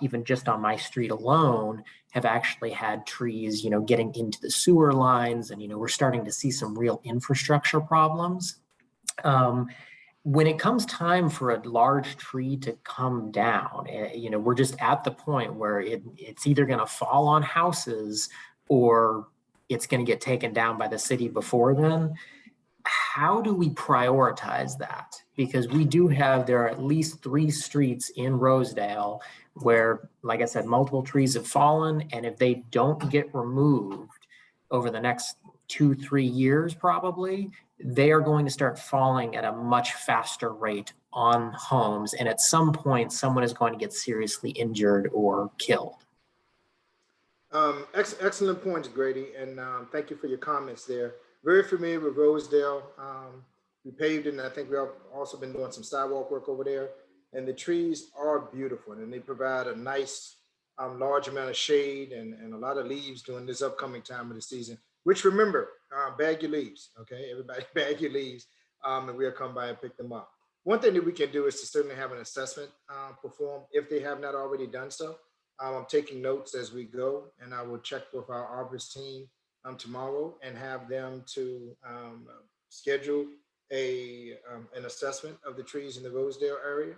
even just on my street alone, have actually had trees, getting into the sewer lines, and, we're starting to see some real infrastructure problems. When it comes time for a large tree to come down, we're just at the point where it's either going to fall on houses or it's going to get taken down by the city before then. How do we prioritize that? Because there are at least 3 streets in Rosedale where, like I said, multiple trees have fallen, and if they don't get removed over the next 2-3 years, probably, they are going to start falling at a much faster rate on homes. And at some point, someone is going to get seriously injured or killed. Excellent points, Grady, and thank you for your comments there. Very familiar with Rosedale. We paved it, and I think we've also been doing some sidewalk work over there. And the trees are beautiful, and they provide a nice, large amount of shade and a lot of leaves during this upcoming time of the season. Which, remember, bag your leaves, okay? Everybody bag your leaves, and we'll come by and pick them up. One thing that we can do is to certainly have an assessment performed if they have not already done so. I'm taking notes as we go, and I will check with our arborist team tomorrow and have them to schedule an assessment of the trees in the Rosedale area,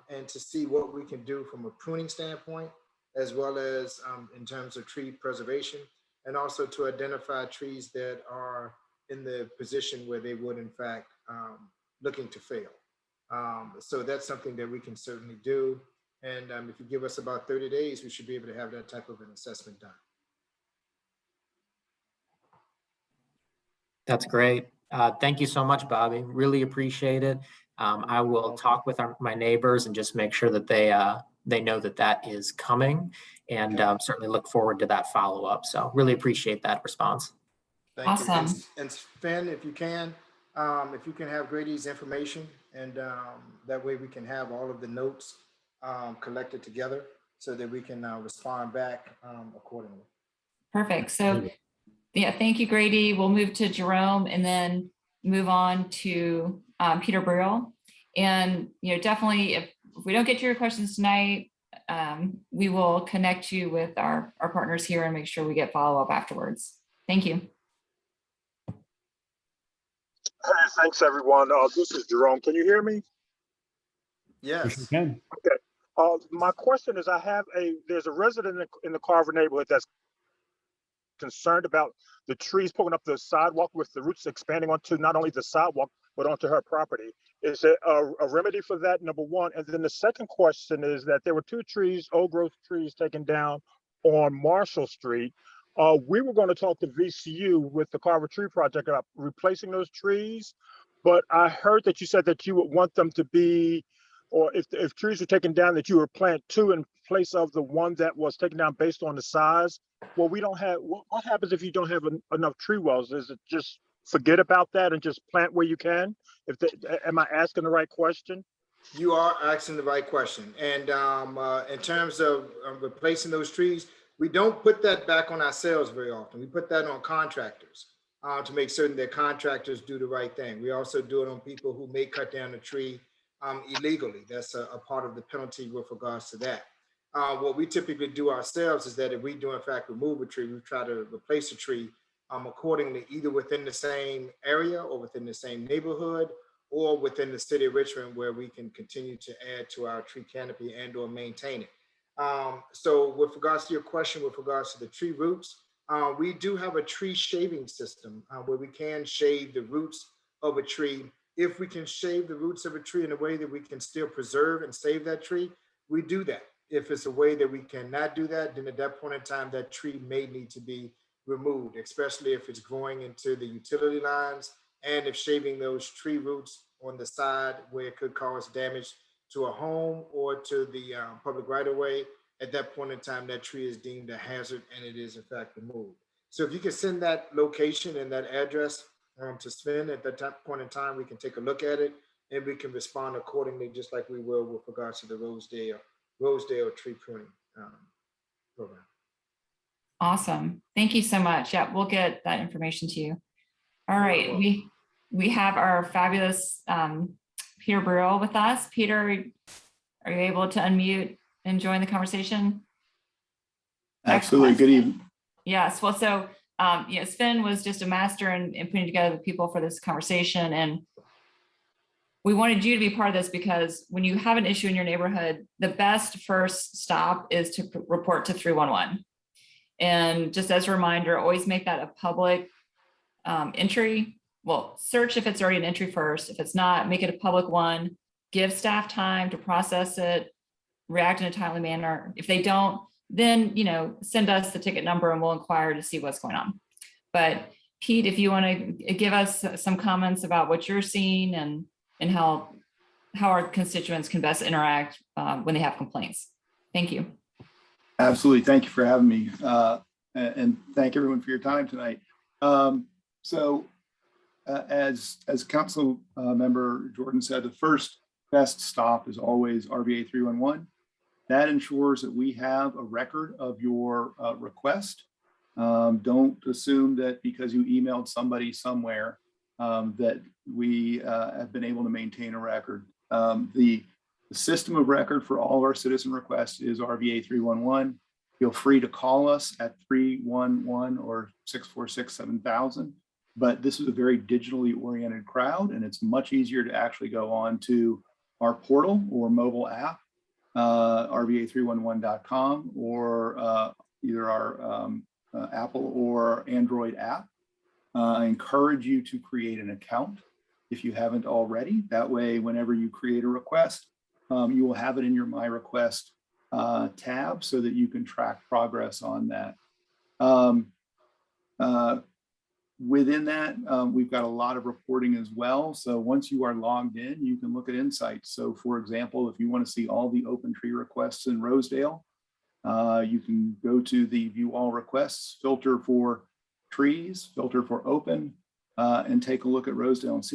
and to see what we can do from a pruning standpoint, as well as in terms of tree preservation, and also to identify trees that are in the position where they would in fact looking to fail. So that's something that we can certainly do. And if you give us about 30 days, we should be able to have that type of an assessment done. That's great. Thank you so much, Bobby. Really appreciate it. I will talk with my neighbors and just make sure that they they know that that is coming, and certainly look forward to that follow-up. So really appreciate that response. Thank you. And- Awesome. And Sven, if you can have Grady's information, and that way we can have all of the notes collected together so that we can respond back accordingly. Perfect. So, yeah, thank you, Grady. We'll move to Jerome and then move on to Peter Burrell. And, definitely if we don't get to your questions tonight, we will connect you with our partners here and make sure we get follow-up afterwards. Thank you. Hey, thanks everyone. This is Jerome. Can you hear me? Yes. We can. My question is, there's a resident in the Carver neighborhood that's concerned about the trees poking up the sidewalk with the roots expanding onto not only the sidewalk, but onto her property. Is there a remedy for that, number one? And then the second question is that there were 2 trees, old growth trees taken down on Marshall Street. We were going to talk to VCU with the Carver Tree Project about replacing those trees, but I heard that you said that you would want them to be, or if trees were taken down, that you would plant 2 in place of the one that was taken down based on the size. Well, we don't have, what happens if you don't have enough tree wells? Is it just forget about that and just plant where you can? Am I asking the right question? You are asking the right question. And in terms of replacing those trees, we don't put that back on ourselves very often. We put that on contractors to make certain that contractors do the right thing. We also do it on people who may cut down a tree illegally. That's a part of the penalty with regards to that. What we typically do ourselves is that if we do in fact remove a tree, we try to replace a tree accordingly, either within the same area or within the same neighborhood or within the city of Richmond, where we can continue to add to our tree canopy and or maintain it. So with regards to your question, with regards to the tree roots, we do have a tree shaving system where we can shave the roots of a tree. If we can shave the roots of a tree in a way that we can still preserve and save that tree, we do that. If it's a way that we cannot do that, then at that point in time, that tree may need to be removed, especially if it's growing into the utility lines and if shaving those tree roots on the side where it could cause damage to a home or to the public right of way. At that point in time, that tree is deemed a hazard and it is in fact removed. So if you can send that location and that address to Sven at that point in time, we can take a look at it and we can respond accordingly, just like we will with regards to the Rosedale tree pruning program. Awesome. Thank you so much. Yeah, we'll get that information to you. All right. We have our fabulous Peter Burrell with us. Peter, are you able to unmute and join the conversation? Absolutely. Good evening. Yes. Well, so, Sven was just a master in putting together the people for this conversation. And we wanted you to be part of this because when you have an issue in your neighborhood, the best first stop is to report to 311. And just as a reminder, always make that a public entry. Well, search if it's already an entry first. If it's not, make it a public one. Give staff time to process it, react in a timely manner. If they don't, then, send us the ticket number and we'll inquire to see what's going on. But Pete, if you want to give us some comments about what you're seeing and how our constituents can best interact when they have complaints. Thank you. Absolutely. Thank you for having me. And thank everyone for your time tonight. As Council Member Jordan said, the first best stop is always RVA 311. That ensures that we have a record of your request. Don't assume that because you emailed somebody somewhere that we have been able to maintain a record. The system of record for all of our citizen requests is RVA 311. Feel free to call us at 311 or 646-7000. But this is a very digitally oriented crowd, and it's much easier to actually go on to our portal or mobile app, rva311.com, or either our Apple or Android app. I encourage you to create an account if you haven't already. That way, whenever you create a request, you will have it in your My Request tab so that you can track progress on that. Within that, we've got a lot of reporting as well. So once you are logged in, you can look at insights. So for example, if you want to see all the open tree requests in Rosedale, you can go to the view all requests, filter for trees, filter for open, and take a look at Rosedale and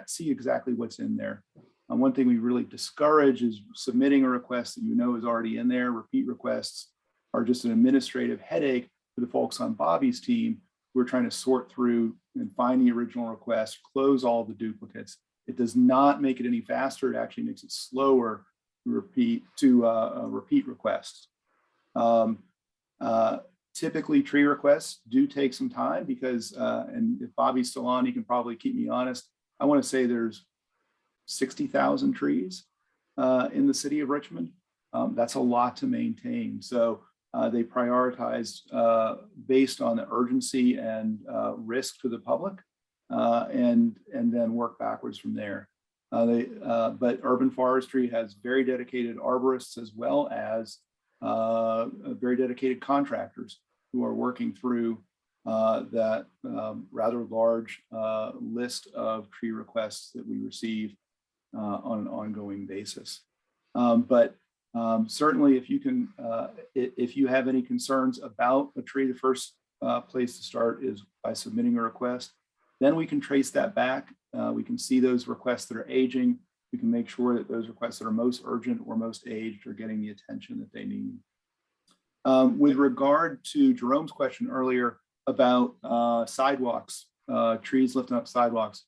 see exactly what's in there. One thing we really discourage is submitting a request that you know is already in there. Repeat requests are just an administrative headache for the folks on Bobby's team who are trying to sort through and find the original request, close all the duplicates. It does not make it any faster. It actually makes it slower to repeat requests. Typically, tree requests do take some time because, and if Bobby's still on, he can probably keep me honest. I want to say there's 60,000 trees in the city of Richmond. That's a lot to maintain. So they prioritized based on the urgency and risk to the public, and then work backwards from there. But urban forestry has very dedicated arborists as well as very dedicated contractors who are working through that rather large list of tree requests that we receive on an ongoing basis. But certainly, if you have any concerns about a tree, the first place to start is by submitting a request. Then we can trace that back. We can see those requests that are aging. We can make sure that those requests that are most urgent or most aged are getting the attention that they need. With regard to Jerome's question earlier about sidewalks, trees lifting up sidewalks,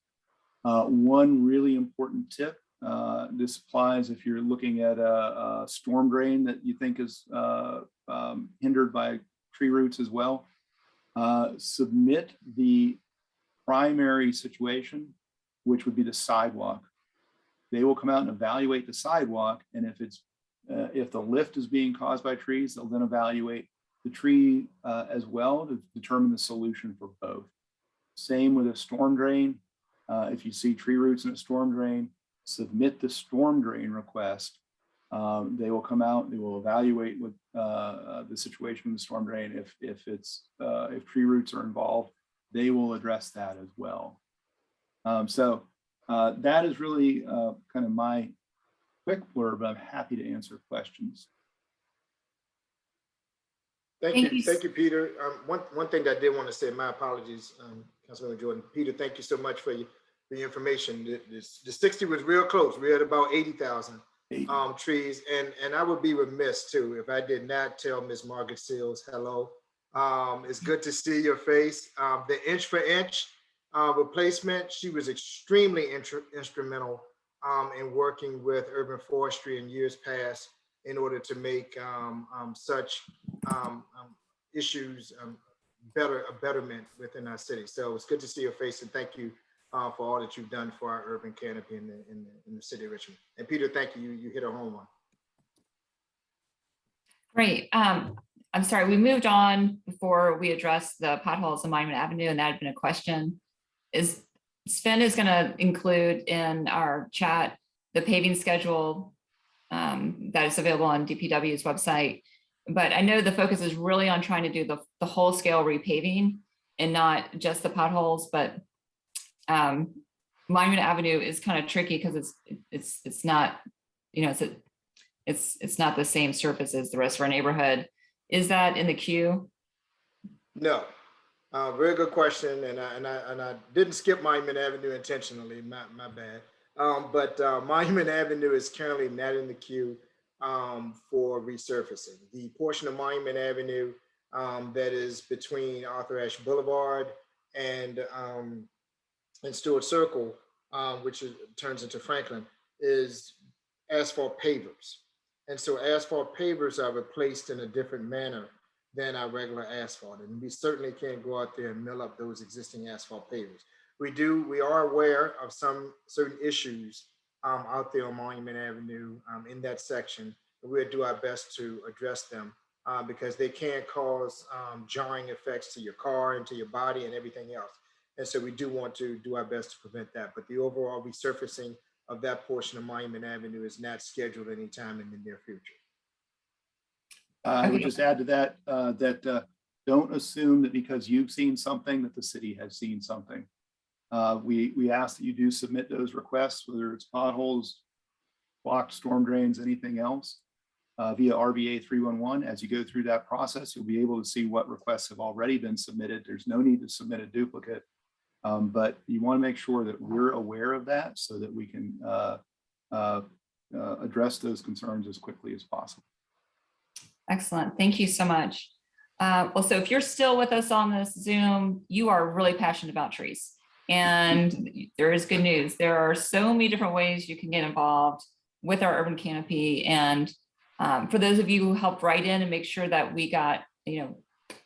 one really important tip, this applies if you're looking at a storm drain that you think is hindered by tree roots as well. Submit the primary situation, which would be the sidewalk. They will come out and evaluate the sidewalk, and if the lift is being caused by trees, they'll then evaluate the tree as well to determine the solution for both. Same with a storm drain. If you see tree roots in a storm drain, submit the storm drain request. They will come out, they will evaluate what the situation in the storm drain. If tree roots are involved, they will address that as well. So that is really kind of my quick blurb, but I'm happy to answer questions. Thank you, Peter. One thing that I did want to say, my apologies, Councilman Jordan. Peter, thank you so much for the information. The 60 was real close. We're at about 80,000 trees, and I would be remiss too if I did not tell Ms. Margaret Seals hello. It's good to see your face. The inch for inch replacement, she was extremely instrumental in working with urban forestry in years past in order to make such issues a betterment within our city. So it's good to see your face, and thank you for all that you've done for our urban canopy in the city of Richmond. And Peter, thank you. You hit a home run. Great. I'm sorry, we moved on before we addressed the potholes on Monument Avenue, and that had been a question. Sven is going to include in our chat the paving schedule that is available on DPW's website. But I know the focus is really on trying to do the whole scale repaving and not just the potholes. But Monument Avenue is kind of tricky because it's not, you know, it's not the same surface as the rest of our neighborhood. Is that in the queue? No. Very good question, and I didn't skip Monument Avenue intentionally. My bad. But Monument Avenue is currently not in the queue for resurfacing. The portion of Monument Avenue that is between Arthur Ashe Boulevard and Stewart Circle, which turns into Franklin, is asphalt pavers. And so asphalt pavers are replaced in a different manner than our regular asphalt. And we certainly can't go out there and mill up those existing asphalt pavers. We are aware of some certain issues out there on Monument Avenue in that section. We'll do our best to address them because they can cause jarring effects to your car and to your body and everything else. And so we do want to do our best to prevent that. But the overall resurfacing of that portion of Monument Avenue is not scheduled anytime in the near future. I would just add to that that don't assume that because you've seen something that the city has seen something. We ask that you do submit those requests, whether it's potholes, blocked storm drains, anything else, via RVA 311. As you go through that process, you'll be able to see what requests have already been submitted. There's no need to submit a duplicate, but you want to make sure that we're aware of that so that we can address those concerns as quickly as possible. Excellent. Thank you so much. Well, so if you're still with us on this Zoom, you are really passionate about trees. And there is good news. There are so many different ways you can get involved with our urban canopy. And for those of you who helped write in and make sure that we got,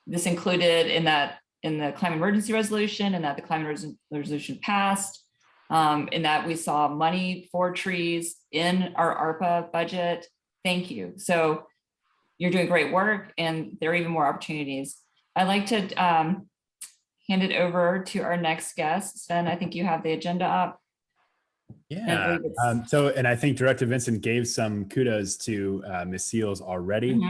this included in the climate emergency resolution, and that the climate resolution passed, and that we saw money for trees in our ARPA budget. Thank you. So you're doing great work, and there are even more opportunities. I'd like to hand it over to our next guest. Sven, I think you have the agenda up. Yeah. And I think Director Vincent gave some kudos to Ms. Seals already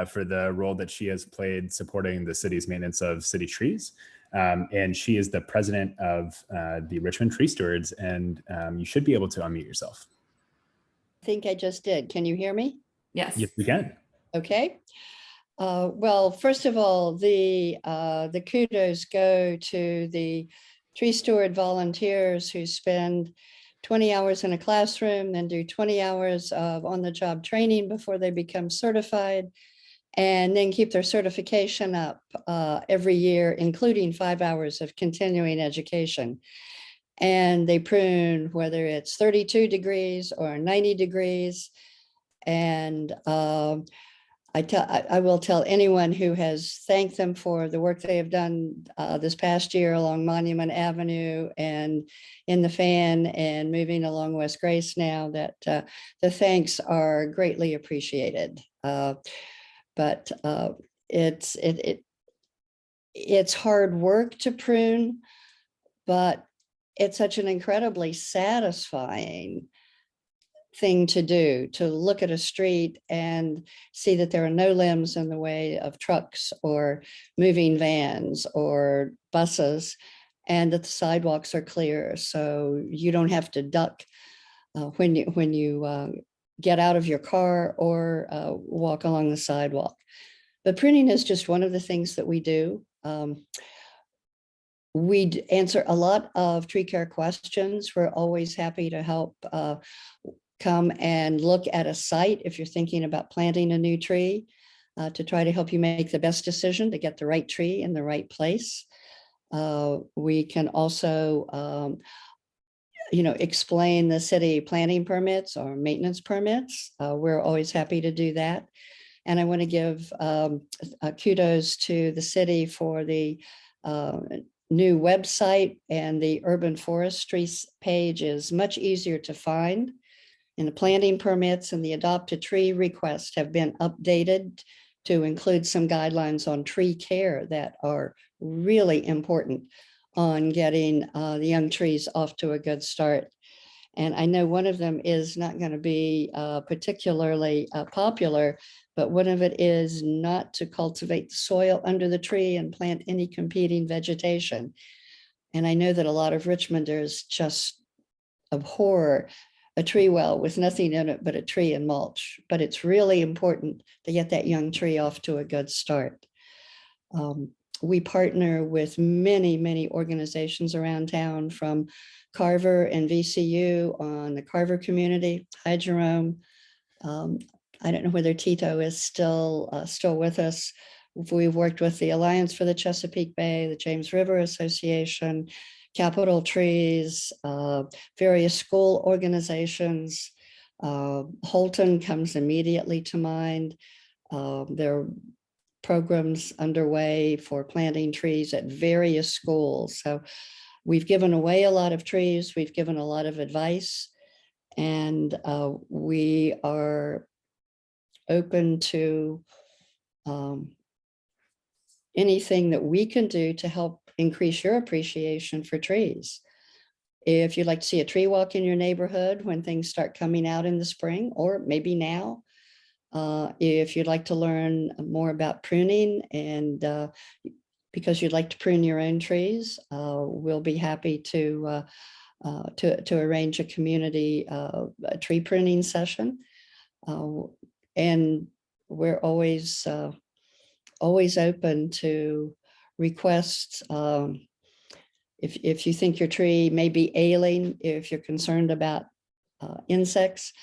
for the role that she has played supporting the city's maintenance of city trees. And she is the president of the Richmond Tree Stewards, and you should be able to unmute yourself. I think I just did. Can you hear me? Yes. Yes, we can. Okay. Well, first of all, the kudos go to the tree steward volunteers who spend 20 hours in a classroom, then do 20 hours of on-the-job training before they become certified, and then keep their certification up every year, including 5 hours of continuing education. And they prune whether it's 32 degrees or 90 degrees. And I will tell anyone who has thanked them for the work they have done this past year along Monument Avenue and in the Fan and moving along West Grace now, that the thanks are greatly appreciated. But it's hard work to prune, but it's such an incredibly satisfying thing to do, to look at a street and see that there are no limbs in the way of trucks or moving vans or buses, and that the sidewalks are clear, so you don't have to duck when you get out of your car or walk along the sidewalk. But pruning is just one of the things that we do. We answer a lot of tree care questions. We're always happy to help come and look at a site if you're thinking about planting a new tree, to try to help you make the best decision to get the right tree in the right place. We can also explain the city planting permits or maintenance permits. We're always happy to do that. And I want to give kudos to the city for the new website, and the urban forestry page is much easier to find. And the planting permits and the adopt a tree request have been updated to include some guidelines on tree care that are really important on getting the young trees off to a good start. And I know one of them is not going to be particularly popular, but one of it is not to cultivate the soil under the tree and plant any competing vegetation. And I know that a lot of Richmonders just abhor a tree well with nothing in it but a tree and mulch, but it's really important to get that young tree off to a good start. We partner with many organizations around town, from Carver and VCU on the Carver community. Hi, Jerome. I don't know whether Tito is still with us. We've worked with the Alliance for the Chesapeake Bay, the James River Association, Capital Trees, various school organizations. Holton comes immediately to mind. There are programs underway for planting trees at various schools. So we've given away a lot of trees. We've given a lot of advice, and we are open to anything that we can do to help increase your appreciation for trees. If you'd like to see a tree walk in your neighborhood when things start coming out in the spring, or maybe now, If you'd like to learn more about pruning and because you'd like to prune your own trees, we'll be happy to arrange a community a tree pruning session. And we're always open to requests. If you think your tree may be ailing, if you're concerned about insects,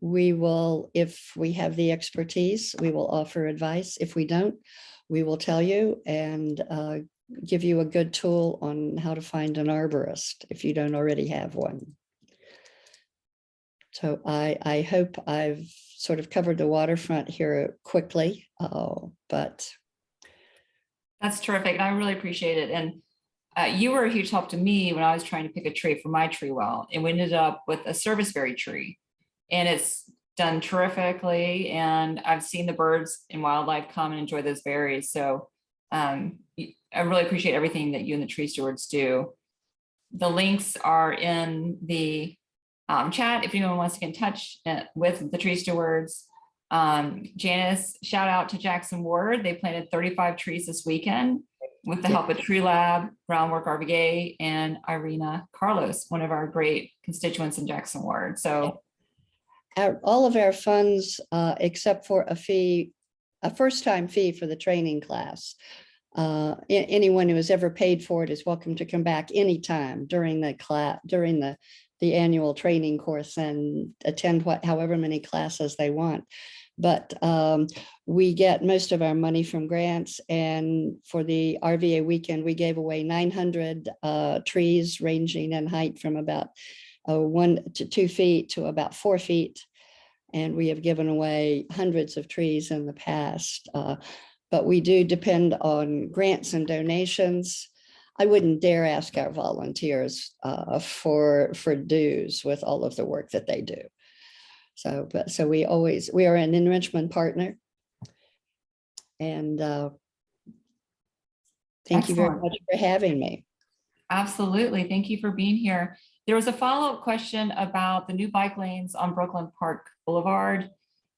we will, if we have the expertise, we will offer advice. If we don't, we will tell you and give you a good tool on how to find an arborist if you don't already have one. So I hope I've sort of covered the waterfront here quickly, but. That's terrific. And I really appreciate it. And you were a huge help to me when I was trying to pick a tree for my tree well, and we ended up with a serviceberry tree. And it's done terrifically. And I've seen the birds and wildlife come and enjoy those berries. So I really appreciate everything that you and the tree stewards do. The links are in the chat if anyone wants to get in touch with the tree stewards. Janice, shout out to Jackson Ward. They planted 35 trees this weekend with the help of Tree Lab, Groundwork RVA, and Irina Carlos, one of our great constituents in Jackson Ward. So all of our funds, except for a first-time fee for the training class. Anyone who has ever paid for it is welcome to come back anytime during the class, during the annual training course, and attend however many classes they want. But we get most of our money from grants, and for the RVA weekend, we gave away 900 trees ranging in height from about 1 to 2 feet to about 4 feet. And we have given away hundreds of trees in the past. But we do depend on grants and donations. I wouldn't dare ask our volunteers for dues with all of the work that they do. So we are an enrichment partner. And thank you very much for having me. Absolutely. Thank you for being here. There was a follow-up question about the new bike lanes on Brooklyn Park Boulevard.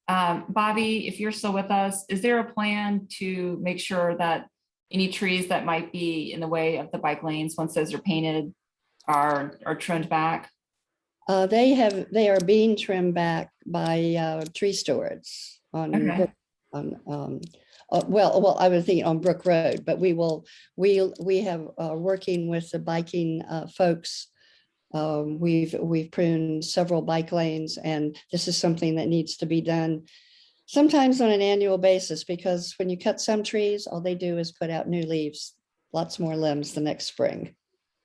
Bobby, if you're still with us, is there a plan to make sure that any trees that might be in the way of the bike lanes, once those are painted, are trimmed back? They are being trimmed back by tree stewards on, okay. Well, I was thinking on Brook Road, but we have working with the biking folks. We've pruned several bike lanes, and this is something that needs to be done sometimes on an annual basis, because when you cut some trees, all they do is put out new leaves, lots more limbs the next spring.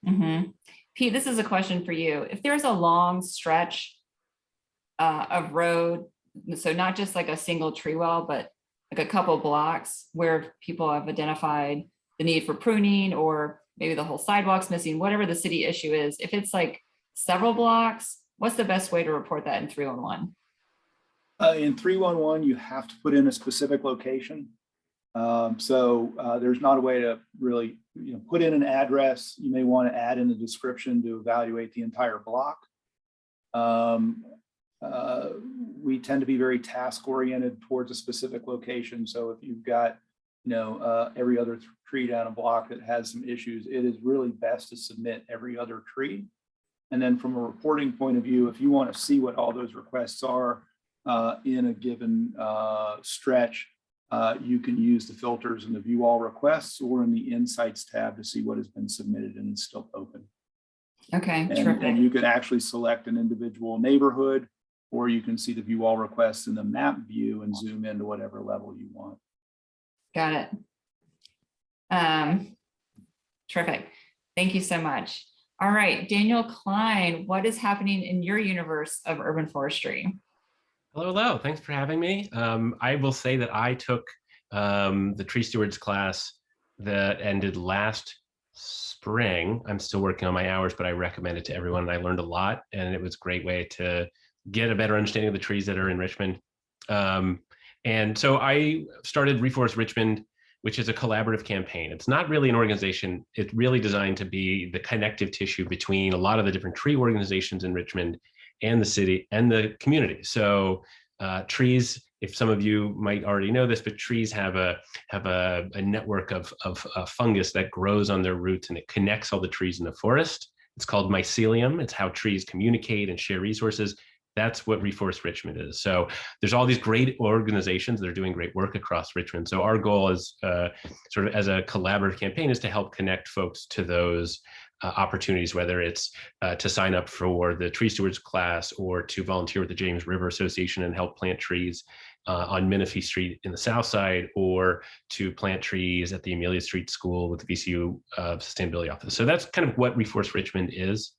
Mm-hmm. Pete, this is a question for you. If there's a long stretch of road, so not just like a single tree well, but like a couple blocks where people have identified the need for pruning, or maybe the whole sidewalk's missing, whatever the city issue is, if it's like several blocks, what's the best way to report that in 311? In 311, you have to put in a specific location. There's not a way to really, put in an address. You may want to add in the description to evaluate the entire block. We tend to be very task oriented towards a specific location. So if you've got, every other tree down a block that has some issues, it is really best to submit every other tree. And then from a reporting point of view, if you want to see what all those requests are in a given stretch, you can use the filters in the view all requests or in the insights tab to see what has been submitted and it's still open. Okay, and you can actually select an individual neighborhood, or you can see the view all requests in the map view and zoom into whatever level you want. Got it. Terrific. Thank you so much. All right, Daniel Klein, what is happening in your universe of urban forestry? Hello. Thanks for having me. I will say that I took the tree stewards class that ended last spring. I'm still working on my hours, but I recommend it to everyone. And I learned a lot, and it was a great way to get a better understanding of the trees that are in Richmond. And so I started Reforest Richmond, which is a collaborative campaign. It's not really an organization. It's really designed to be the connective tissue between a lot of the different tree organizations in Richmond and the city and the community. So Trees, if some of you might already know this, but trees have a network of fungus that grows on their roots, and it connects all the trees in the forest. It's called mycelium. It's how trees communicate and share resources. That's what Reforest Richmond is. So there's all these great organizations that are doing great work across Richmond. So our goal is sort of as a collaborative campaign is to help connect folks to those opportunities, whether it's to sign up for the Tree Stewards class or to volunteer with the James River Association and help plant trees on Menifee Street in the South Side, or to plant trees at the Amelia Street School with the VCU Sustainability Office. So that's kind of what Reforest Richmond is.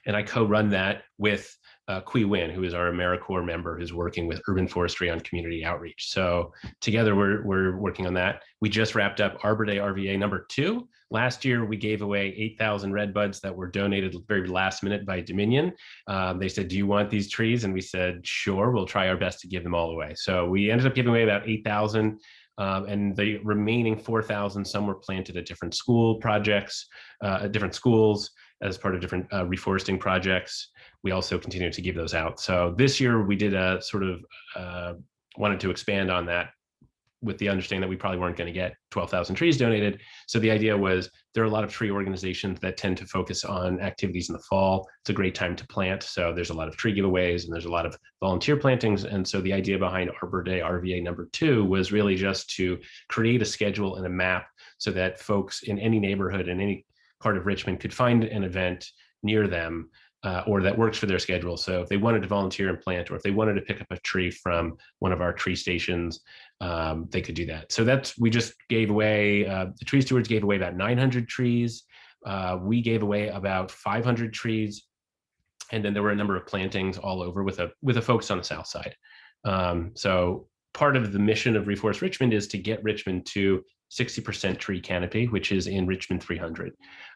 And I co-run that with Qui Win, who is our AmeriCorps member who's working with urban forestry on community outreach. So together we're working on that. We just wrapped up Arbor Day RVA #2. Last year, we gave away 8,000 red buds that were donated very last minute by Dominion. They said, do you want these trees? And we said, sure, we'll try our best to give them all away. So we ended up giving away about 8,000. And the remaining 4,000, some were planted at different school projects, at different schools as part of different reforesting projects. We also continue to give those out. So this year we did a sort of wanted to expand on that with the understanding that we probably weren't going to get 12,000 trees donated. So the idea was there are a lot of tree organizations that tend to focus on activities in the fall. It's a great time to plant. So there's a lot of tree giveaways and there's a lot of volunteer plantings. And so the idea behind Arbor Day RVA #2 was really just to create a schedule and a map so that folks in any neighborhood in any part of Richmond could find an event near them or that works for their schedule. So if they wanted to volunteer and plant, or if they wanted to pick up a tree from one of our tree stations, they could do that. So we just gave away, the Tree Stewards gave away about 900 trees. We gave away about 500 trees. And then there were a number of plantings all over with a focus on the South Side. So part of the mission of Reforest Richmond is to get Richmond to 60% tree canopy, which is in Richmond 300.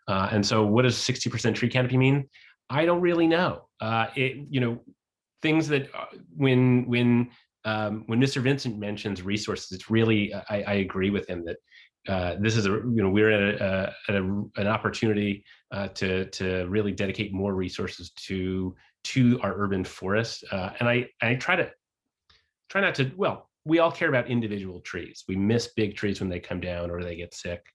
And so what does 60% tree canopy mean? I don't really know. Things that when Mr. Vincent mentions resources, it's really, I agree with him that this is we're at an opportunity to really dedicate more resources to our urban forests. And I try not to, well, we all care about individual trees. We miss big trees when they come down or they get sick.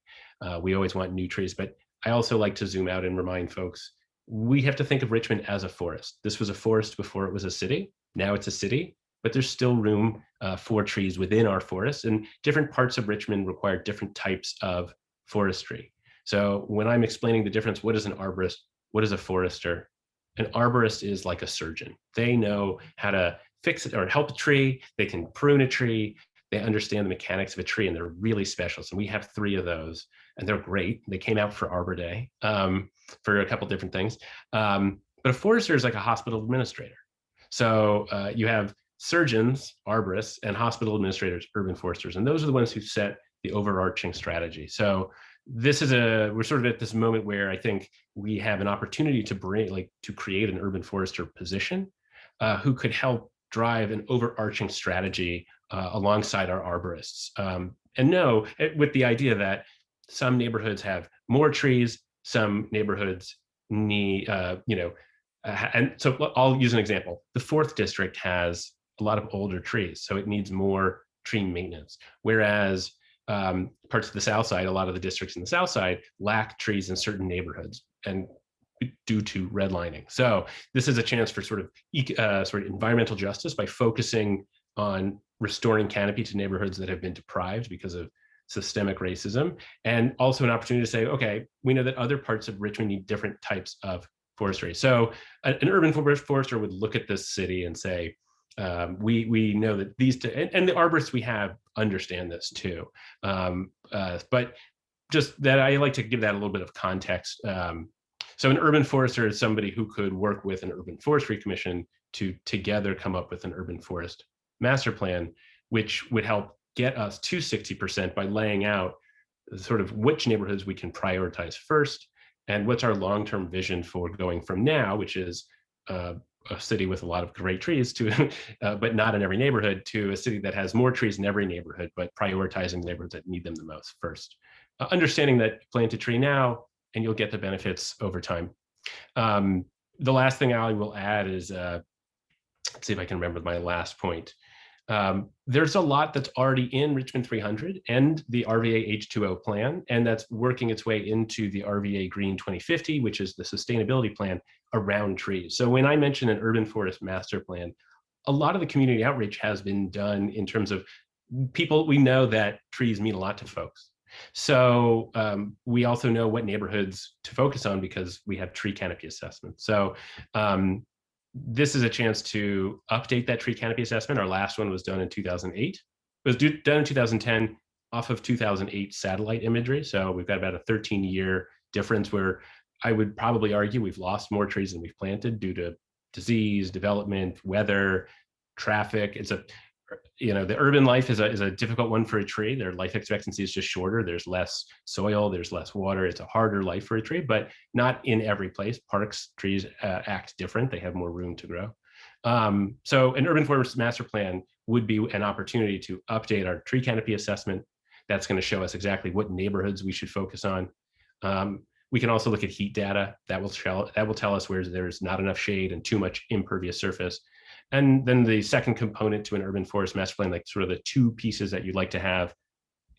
We always want new trees, but I also like to zoom out and remind folks, we have to think of Richmond as a forest. This was a forest before it was a city. Now it's a city, but there's still room for trees within our forests, and different parts of Richmond require different types of forestry. So when I'm explaining the difference, what is an arborist? What is a forester? An arborist is like a surgeon. They know how to fix it or help a tree. They can prune a tree. They understand the mechanics of a tree, and they're really special. So we have 3 of those, and they're great. They came out for Arbor Day for a couple different things. But a forester is like a hospital administrator. So you have surgeons, arborists, and hospital administrators, urban foresters, and those are the ones who set the overarching strategy. So we're sort of at this moment where I think we have an opportunity to create an urban forester position who could help drive an overarching strategy alongside our arborists. And no, with the idea that some neighborhoods have more trees, some neighborhoods need, and so I'll use an example. The 4th district has a lot of older trees, so it needs more tree maintenance. Whereas parts of the South Side, a lot of the districts in the South Side lack trees in certain neighborhoods and due to redlining. So this is a chance for sort of environmental justice by focusing on restoring canopy to neighborhoods that have been deprived because of systemic racism, and also an opportunity to say, okay, we know that other parts of Richmond need different types of forestry. So an urban forester would look at this city and say, we know that these and the arborists we have understand this too. But just that I like to give that a little bit of context. So an urban forester is somebody who could work with an urban forestry commission to together come up with an urban forest master plan, which would help get us to 60% by laying out sort of which neighborhoods we can prioritize first and what's our long-term vision for going from now, which is a city with a lot of great trees to, but not in every neighborhood, to a city that has more trees in every neighborhood, but prioritizing the neighborhoods that need them the most first. Understanding that plant a tree now and you'll get the benefits over time. The last thing I will add is let's see if I can remember my last point. There's a lot that's already in Richmond 300 and the RVA H2O plan, and that's working its way into the RVA Green 2050, which is the sustainability plan around trees. So when I mention an urban forest master plan, a lot of the community outreach has been done in terms of people. We know that trees mean a lot to folks. So we also know what neighborhoods to focus on because we have tree canopy assessment. So this is a chance to update that tree canopy assessment. Our last one was done in 2008. It was done in 2010 off of 2008 satellite imagery. So we've got about a 13-year difference where I would probably argue we've lost more trees than we've planted due to disease, development, weather, traffic. It's the urban life is a difficult one for a tree. Their life expectancy is just shorter. There's less soil, there's less water. It's a harder life for a tree, but not in every place. Parks, trees act different. They have more room to grow. So an urban forest master plan would be an opportunity to update our tree canopy assessment. That's going to show us exactly what neighborhoods we should focus on. We can also look at heat data. That will tell us where there's not enough shade and too much impervious surface. And then the second component to an urban forest master plan, like sort of the two pieces that you'd like to have,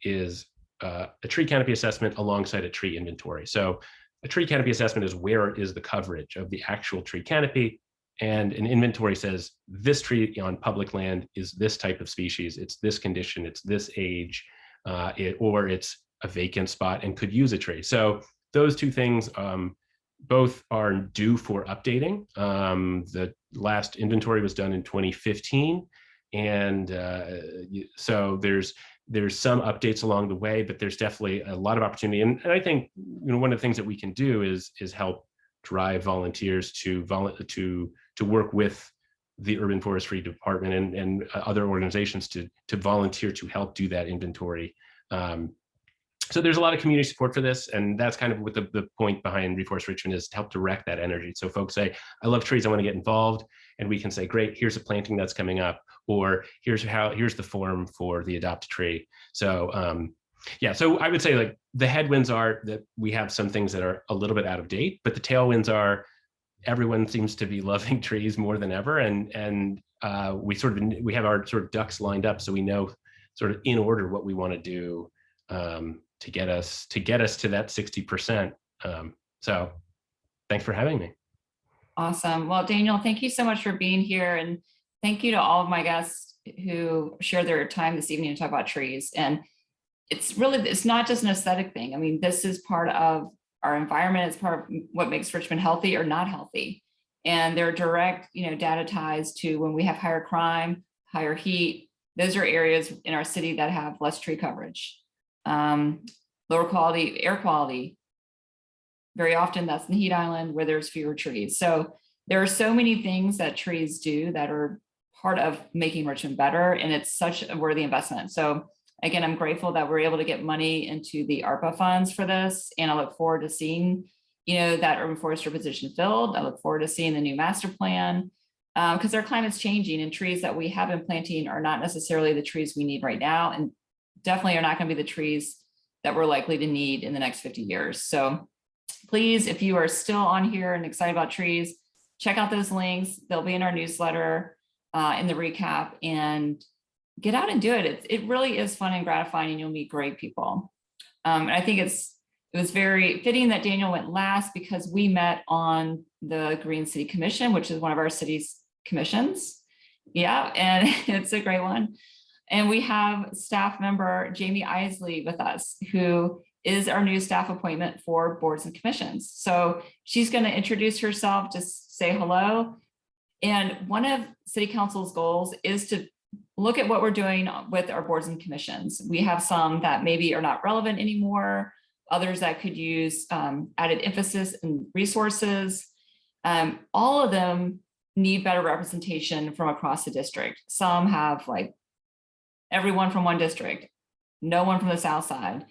is a tree canopy assessment alongside a tree inventory. So a tree canopy assessment is where is the coverage of the actual tree canopy, and an inventory says this tree on public land is this type of species, it's this condition, it's this age, or it's a vacant spot and could use a tree. So those two things both are due for updating. The last inventory was done in 2015. And so there's some updates along the way, but there's definitely a lot of opportunity. And I think one of the things that we can do is help drive volunteers to work with the Urban Forestry Department and other organizations to volunteer to help do that inventory. So there's a lot of community support for this, and that's kind of what the point behind Reforest Richmond is, to help direct that energy. So folks say, I love trees, I want to get involved, and we can say, great, here's a planting that's coming up, or here's the form for the Adopt a Tree. So yeah, so I would say like the headwinds are that we have some things that are a little bit out of date, but the tailwinds are everyone seems to be loving trees more than ever, and we have our sort of ducks lined up, so we know sort of in order what we want to do to get us to that 60%. So thanks for having me. Awesome. Well, Daniel, thank you so much for being here. And thank you to all of my guests who shared their time this evening to talk about trees. And it's not just an aesthetic thing. I mean, this is part of our environment. It's part of what makes Richmond healthy or not healthy. And there are direct, data ties to when we have higher crime, higher heat. Those are areas in our city that have less tree coverage. Lower quality air quality. Very often that's in the heat island where there's fewer trees. So there are so many things that trees do that are part of making Richmond better, and it's such a worthy investment. So again, I'm grateful that we're able to get money into the ARPA funds for this, and I look forward to seeing, that urban forester position filled. I look forward to seeing the new master plan, because our climate's changing, and trees that we have been planting are not necessarily the trees we need right now, and definitely are not going to be the trees that we're likely to need in the next 50 years. So please, if you are still on here and excited about trees, check out those links. They'll be in our newsletter, in the recap, and get out and do it. It really is fun and gratifying, and you'll meet great people. And I think it was very fitting that Daniel went last, because we met on the Green City Commission, which is one of our city's commissions. Yeah, and it's a great one. And we have staff member Jamie Isley with us, who is our new staff appointment for boards and commissions. So she's going to introduce herself, just say hello. And one of City Council's goals is to look at what we're doing with our boards and commissions. We have some that maybe are not relevant anymore, others that could use added emphasis and resources. All of them need better representation from across the district. Some have like everyone from one district, no one from the South Side.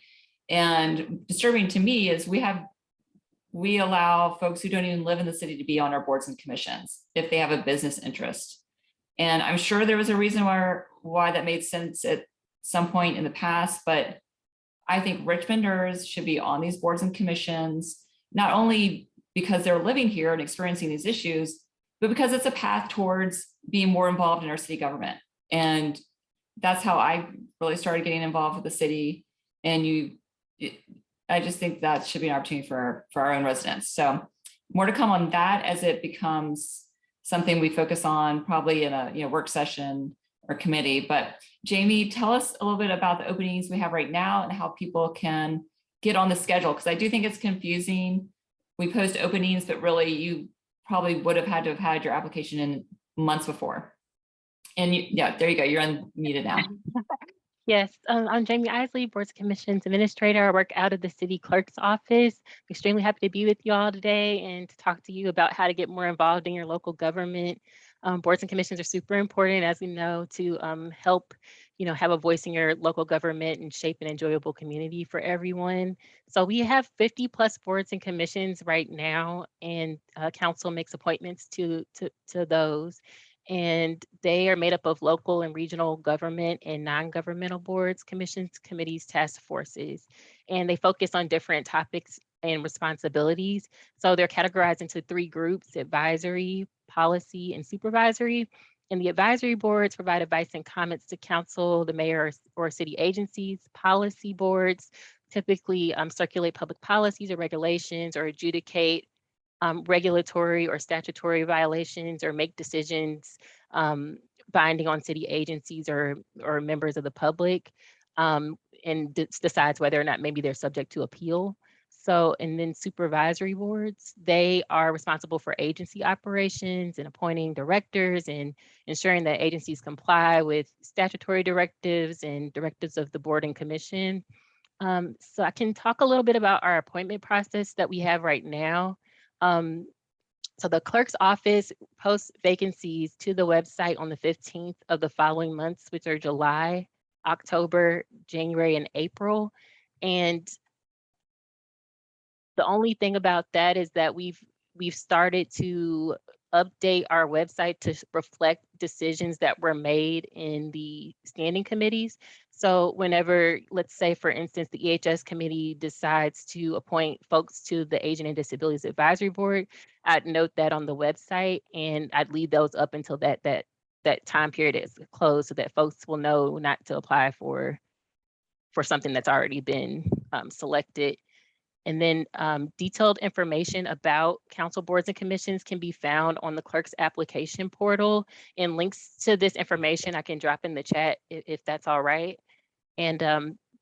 And disturbing to me is we allow folks who don't even live in the city to be on our boards and commissions if they have a business interest. And I'm sure there was a reason why that made sense at some point in the past, but I think Richmonders should be on these boards and commissions, not only because they're living here and experiencing these issues, but because it's a path towards being more involved in our city government. And that's how I really started getting involved with the city. And I just think that should be an opportunity for our own residents. So more to come on that as it becomes something we focus on probably in a work session or committee. But Jamie, tell us a little bit about the openings we have right now and how people can get on the schedule, because I do think it's confusing. We post openings, but really you probably would have had to have had your application in months before. And yeah, there you go. You're unmuted now. Yes, I'm Jamie Isley, Boards and Commissions Administrator. I work out of the City Clerk's office. Extremely happy to be with you all today and to talk to you about how to get more involved in your local government. Boards and commissions are super important, as we know, to help have a voice in your local government and shape an enjoyable community for everyone. So we have 50 plus boards and commissions right now, and council makes appointments to those. And they are made up of local and regional government and non-governmental boards, commissions, committees, task forces, and they focus on different topics and responsibilities. So they're categorized into 3 groups: advisory, policy, and supervisory. And the advisory boards provide advice and comments to council, the mayor, or city agencies. Policy boards typically circulate public policies or regulations or adjudicate regulatory or statutory violations or make decisions binding on city agencies or members of the public, and decides whether or not maybe they're subject to appeal. So, and then supervisory boards, they are responsible for agency operations and appointing directors and ensuring that agencies comply with statutory directives and directives of the board and commission. So I can talk a little bit about our appointment process that we have right now. So the clerk's office posts vacancies to the website on the 15th of the following months, which are July, October, January, and April. And the only thing about that is that we've started to update our website to reflect decisions that were made in the standing committees. So whenever, let's say, for instance, the EHS committee decides to appoint folks to the Aging and Disabilities Advisory Board, I'd note that on the website, and I'd leave those up until that time period is closed so that folks will know not to apply for something that's already been selected. And then detailed information about council boards and commissions can be found on the clerk's application portal, and links to this information I can drop in the chat if that's all right. And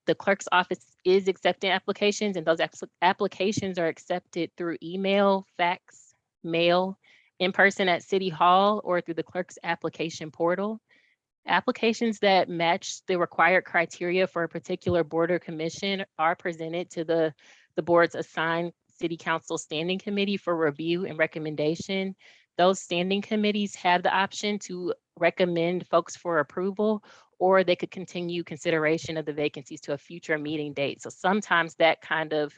the clerk's office is accepting applications, and those applications are accepted through email, fax, mail, in person at City Hall, or through the clerk's application portal. Applications that match the required criteria for a particular board or commission are presented to the board's assigned city council standing committee for review and recommendation. Those standing committees have the option to recommend folks for approval, or they could continue consideration of the vacancies to a future meeting date. So sometimes that kind of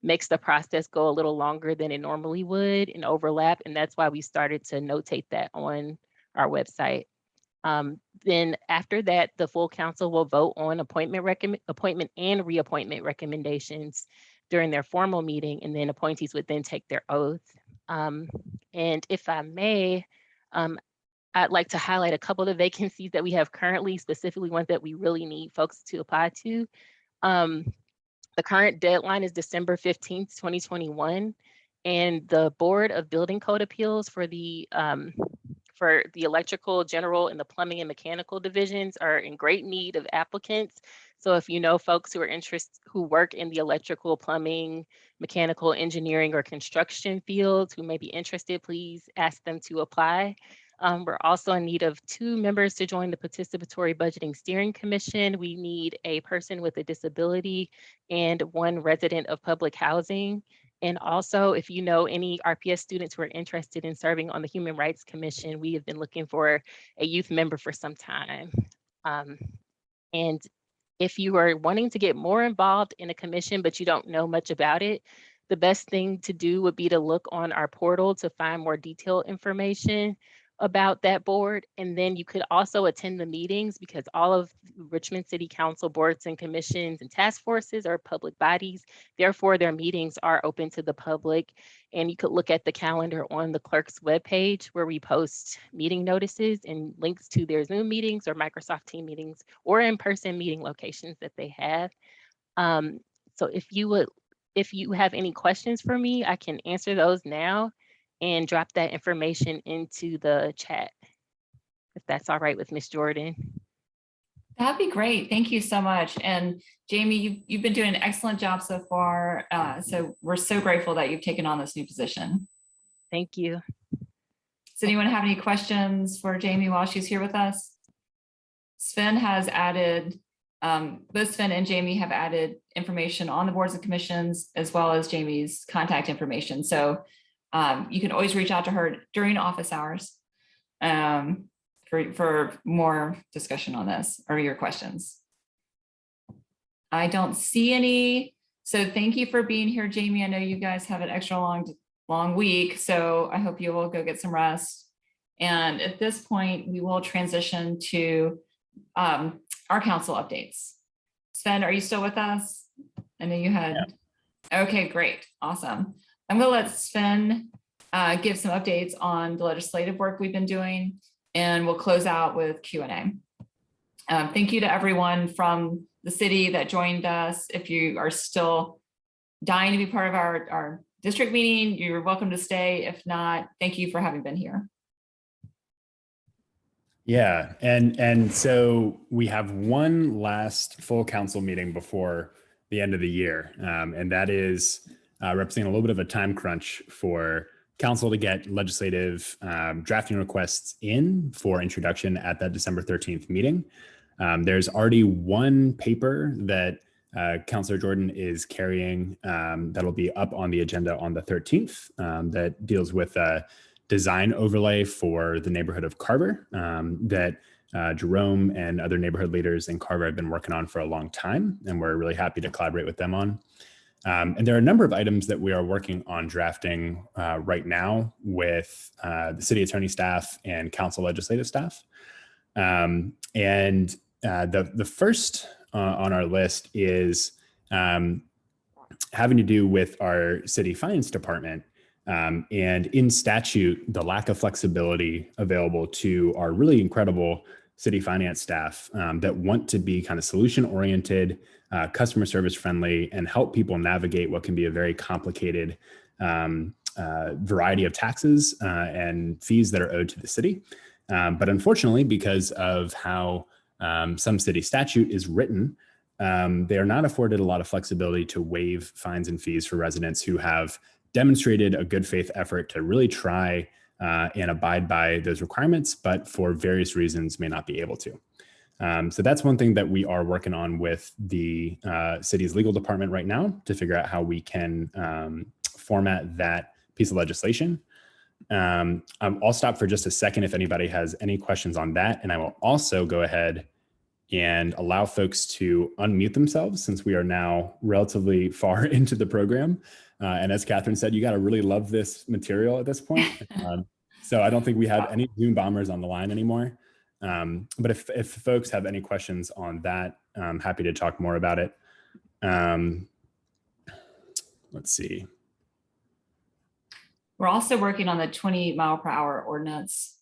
makes the process go a little longer than it normally would and overlap. And that's why we started to notate that on our website. Then after that, the full council will vote on appointment and reappointment recommendations during their formal meeting, and then appointees would then take their oath. And if I may, I'd like to highlight a couple of the vacancies that we have currently, specifically ones that we really need folks to apply to. The current deadline is December 15th, 2021, and the Board of Building Code Appeals for the electrical, general, and the plumbing and mechanical divisions are in great need of applicants. So if you know folks who are interested, who work in the electrical, plumbing, mechanical, engineering, or construction fields who may be interested, please ask them to apply. We're also in need of 2 members to join the Participatory Budgeting Steering Commission. We need a person with a disability and 1 resident of public housing. And also, if you know any RPS students who are interested in serving on the Human Rights Commission, we have been looking for a youth member for some time. And if you are wanting to get more involved in a commission, but you don't know much about it, the best thing to do would be to look on our portal to find more detailed information. about that board. And then you could also attend the meetings, because all of Richmond City Council boards and commissions and task forces are public bodies. Therefore, their meetings are open to the public. And you could look at the calendar on the clerk's webpage, where we post meeting notices and links to their Zoom meetings or Microsoft Teams meetings or in-person meeting locations that they have. So if you have any questions for me, I can answer those now and drop that information into the chat, if that's all right with Ms. Jordan. That'd be great. Thank you so much. And Jamie, you've been doing an excellent job so far. So we're so grateful that you've taken on this new position. Thank you. Does anyone have any questions for Jamie while she's here with us? Sven has added, both Sven and Jamie have added information on the boards and commissions, as well as Jamie's contact information. So you can always reach out to her during office hours for more discussion on this or your questions. I don't see any. So thank you for being here, Jamie. I know you guys have an extra long week, so I hope you will go get some rest. And at this point, we will transition to our council updates. Sven, are you still with us? I know you had. Yeah. Okay, great. Awesome. I'm going to let Sven give some updates on the legislative work we've been doing, and we'll close out with Q&A. Thank you to everyone from the city that joined us. If you are still dying to be part of our district meeting, you're welcome to stay. If not, thank you for having been here. Yeah, and so we have one last full council meeting before the end of the year, and that is representing a little bit of a time crunch for council to get legislative drafting requests in for introduction at that December 13th meeting. There's already one paper that Councilor Jordan is carrying that'll be up on the agenda on the 13th that deals with a design overlay for the neighborhood of Carver that Jerome and other neighborhood leaders in Carver have been working on for a long time, and we're really happy to collaborate with them on. And there are a number of items that we are working on drafting right now with the city attorney staff and council legislative staff. And the first on our list is having to do with our city finance department. And in statute, the lack of flexibility available to our really incredible city finance staff that want to be kind of solution oriented, customer service friendly, and help people navigate what can be a very complicated variety of taxes and fees that are owed to the city. But unfortunately, because of how some city statute is written, they are not afforded a lot of flexibility to waive fines and fees for residents who have demonstrated a good faith effort to really try and abide by those requirements, but for various reasons may not be able to. So that's one thing that we are working on with the city's legal department right now to figure out how we can format that piece of legislation. I'll stop for just a second if anybody has any questions on that, and I will also go ahead and allow folks to unmute themselves since we are now relatively far into the program. And as Catherine said, you got to really love this material at this point. So I don't think we have any Zoom bombers on the line anymore. But if folks have any questions on that, I'm happy to talk more about it. Let's see. We're also working on the 20-mile-per-hour ordinance.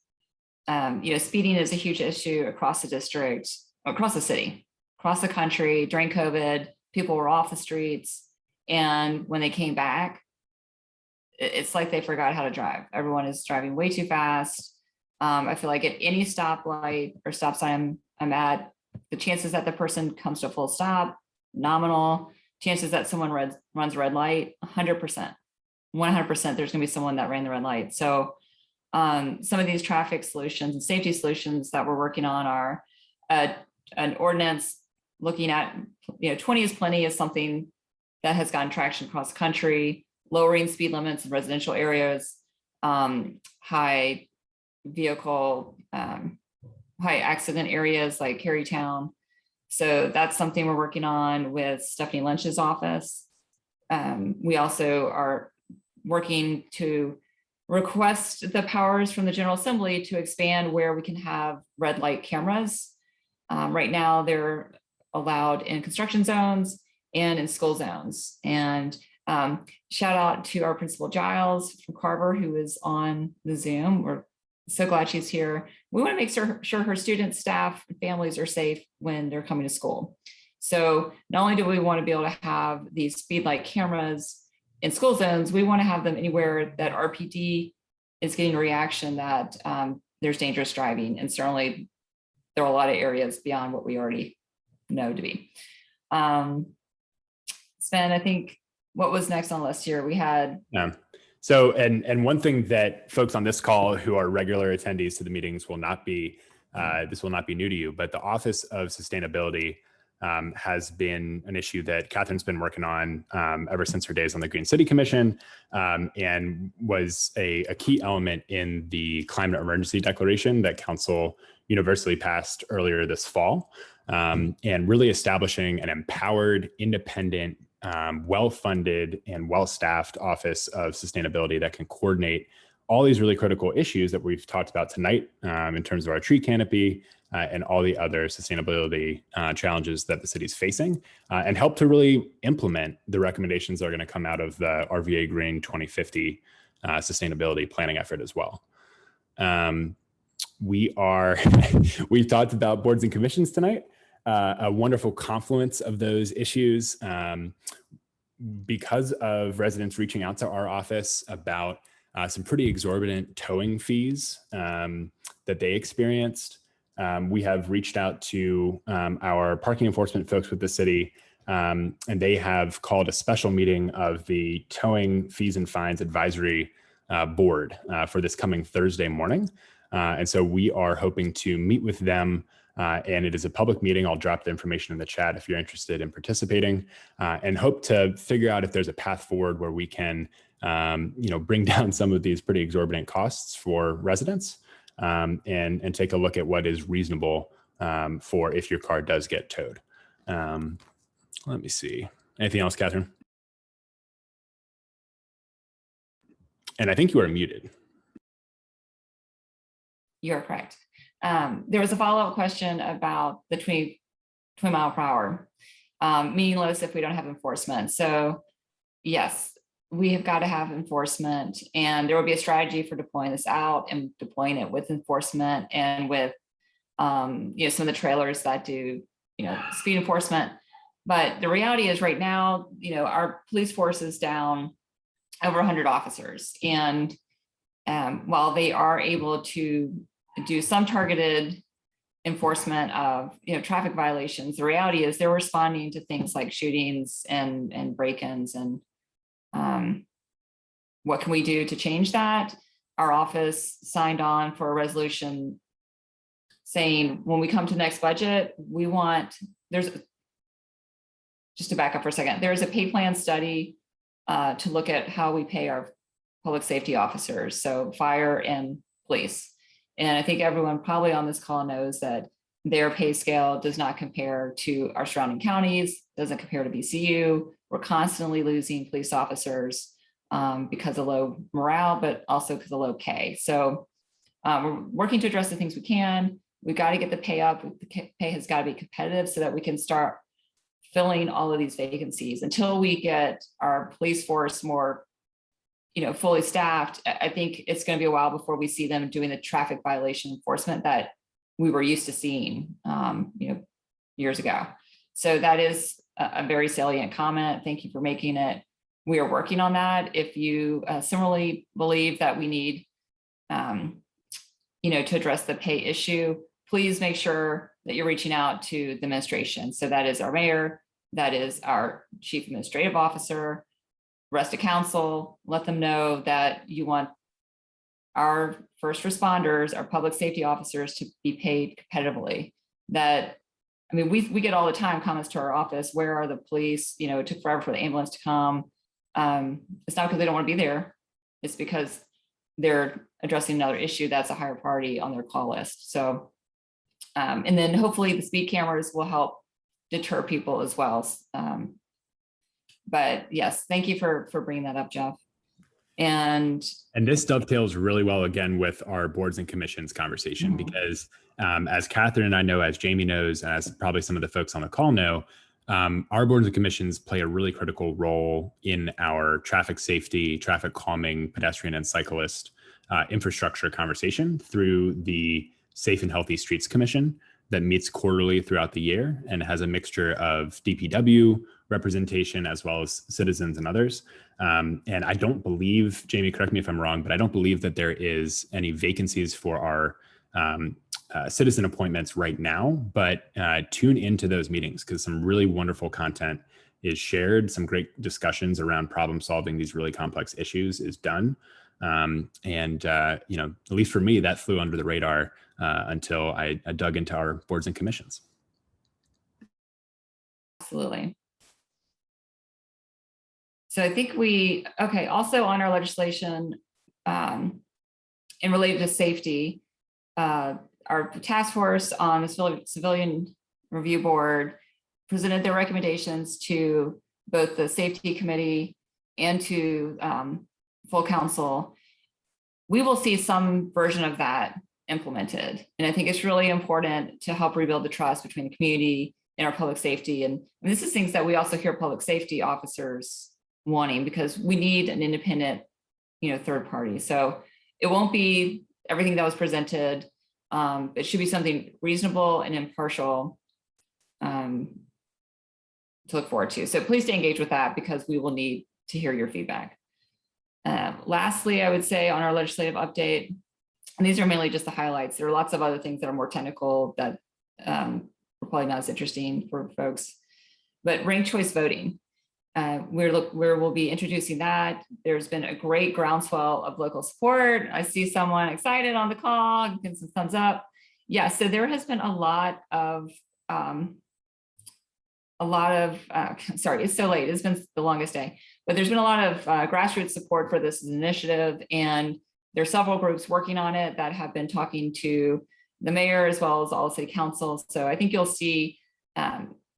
Speeding is a huge issue across the district, across the city, across the country. During COVID, people were off the streets. And when they came back, it's like they forgot how to drive. Everyone is driving way too fast. I feel like at any stoplight or stop sign I'm at, the chances that the person comes to a full stop, nominal. Chances that someone runs red light, 100%. 100% there's gonna be someone that ran the red light. So some of these traffic solutions and safety solutions that we're working on are an ordinance looking at, 20 is plenty is something that has gotten traction across the country, lowering speed limits in residential areas, high accident areas like Carytown. So that's something we're working on with Stephanie Lynch's office. We also are working to request the powers from the General Assembly to expand where we can have red light cameras. Right now, they're allowed in construction zones and in school zones. And shout out to our Principal Giles from Carver, who is on the Zoom. We're so glad she's here. We want to make sure her students, staff, and families are safe when they're coming to school. So not only do we want to be able to have these speed light cameras in school zones, we want to have them anywhere that RPD is getting a reaction that there's dangerous driving. And certainly there are a lot of areas beyond what we already know to be. Sven, I think what was next on the list here? We had. So, and one thing that folks on this call who are regular attendees to the meetings will not be, this will not be new to you, but the Office of Sustainability has been an issue that Catherine's been working on ever since her days on the Green City Commission, and was a key element in the climate emergency declaration that Council universally passed earlier this fall, and really establishing an empowered, independent, well-funded and well-staffed Office of Sustainability that can coordinate all these really critical issues that we've talked about tonight in terms of our tree canopy and all the other sustainability challenges that the city's facing, and help to really implement the recommendations that are going to come out of the RVA Green 2050 sustainability planning effort as well. We've talked about boards and commissions tonight. A wonderful confluence of those issues because of residents reaching out to our office about some pretty exorbitant towing fees that they experienced. We have reached out to our parking enforcement folks with the city, and they have called a special meeting of the Towing Fees and Fines Advisory Board for this coming Thursday morning. And so we are hoping to meet with them, and it is a public meeting. I'll drop the information in the chat if you're interested in participating, and hope to figure out if there's a path forward where we can bring down some of these pretty exorbitant costs for residents, and take a look at what is reasonable for if your car does get towed. Let me see. Anything else, Catherine? And I think you are muted. You're correct. There was a follow-up question about the 20 mile per hour, meaningless if we don't have enforcement. So yes, we have got to have enforcement, and there will be a strategy for deploying this out and deploying it with enforcement and with some of the trailers that do speed enforcement. But the reality is right now, our police force is down over 100 officers, and while they are able to do some targeted enforcement of traffic violations, the reality is they're responding to things like shootings and break-ins. And what can we do to change that? Our office signed on for a resolution saying when we come to the next budget, just to back up for a second, there's a pay plan study to look at how we pay our public safety officers, so fire and police. And I think everyone probably on this call knows that their pay scale does not compare to our surrounding counties, doesn't compare to BCU. We're constantly losing police officers because of low morale, but also because of low pay. So we're working to address the things we can. We've got to get the pay up. The pay has got to be competitive so that we can start filling all of these vacancies. Until we get our police force more fully staffed, I think it's going to be a while before we see them doing the traffic violation enforcement that we were used to seeing, years ago. So that is a very salient comment. Thank you for making it. We are working on that. If you similarly believe that we need, to address the pay issue, please make sure that you're reaching out to the administration. So that is our mayor, that is our chief administrative officer, rest of council. Let them know that you want our first responders, our public safety officers to be paid competitively. We get all the time comments to our office, where are the police? It took forever for the ambulance to come. It's not because they don't want to be there. It's because they're addressing another issue that's a higher priority on their call list. So, and then hopefully the speed cameras will help deter people as well. But yes, thank you for bringing that up, Jeff. And this dovetails really well again with our boards and commissions conversation, because as Catherine and I know, as Jamie knows, as probably some of the folks on the call know, our boards and commissions play a really critical role in our traffic safety, traffic calming, pedestrian and cyclist infrastructure conversation through the Safe and Healthy Streets Commission that meets quarterly throughout the year and has a mixture of DPW representation as well as citizens and others. And I don't believe, Jamie, correct me if I'm wrong, but I don't believe that there is any vacancies for our citizen appointments right now, but tune into those meetings because some really wonderful content is shared. Some great discussions around problem solving these really complex issues is done. At least for me, that flew under the radar until I dug into our boards and commissions. Absolutely. So I think also on our legislation in related to safety, our task force on the Civilian Review Board presented their recommendations to both the Safety Committee and to full council. We will see some version of that implemented. And I think it's really important to help rebuild the trust between the community and our public safety. And this is things that we also hear public safety officers wanting, because we need an independent, third party. So it won't be everything that was presented. It should be something reasonable and impartial to look forward to. So please stay engaged with that because we will need to hear your feedback. Lastly, I would say on our legislative update, and these are mainly just the highlights. There are lots of other things that are more technical that are probably not as interesting for folks, but ranked choice voting. We'll be introducing that. There's been a great groundswell of local support. I see someone excited on the call, give some thumbs up. Yeah, so there has been a lot of, sorry, it's so late. It's been the longest day, but there's been a lot of grassroots support for this initiative. And there are several groups working on it that have been talking to the mayor as well as all city councils. So I think you'll see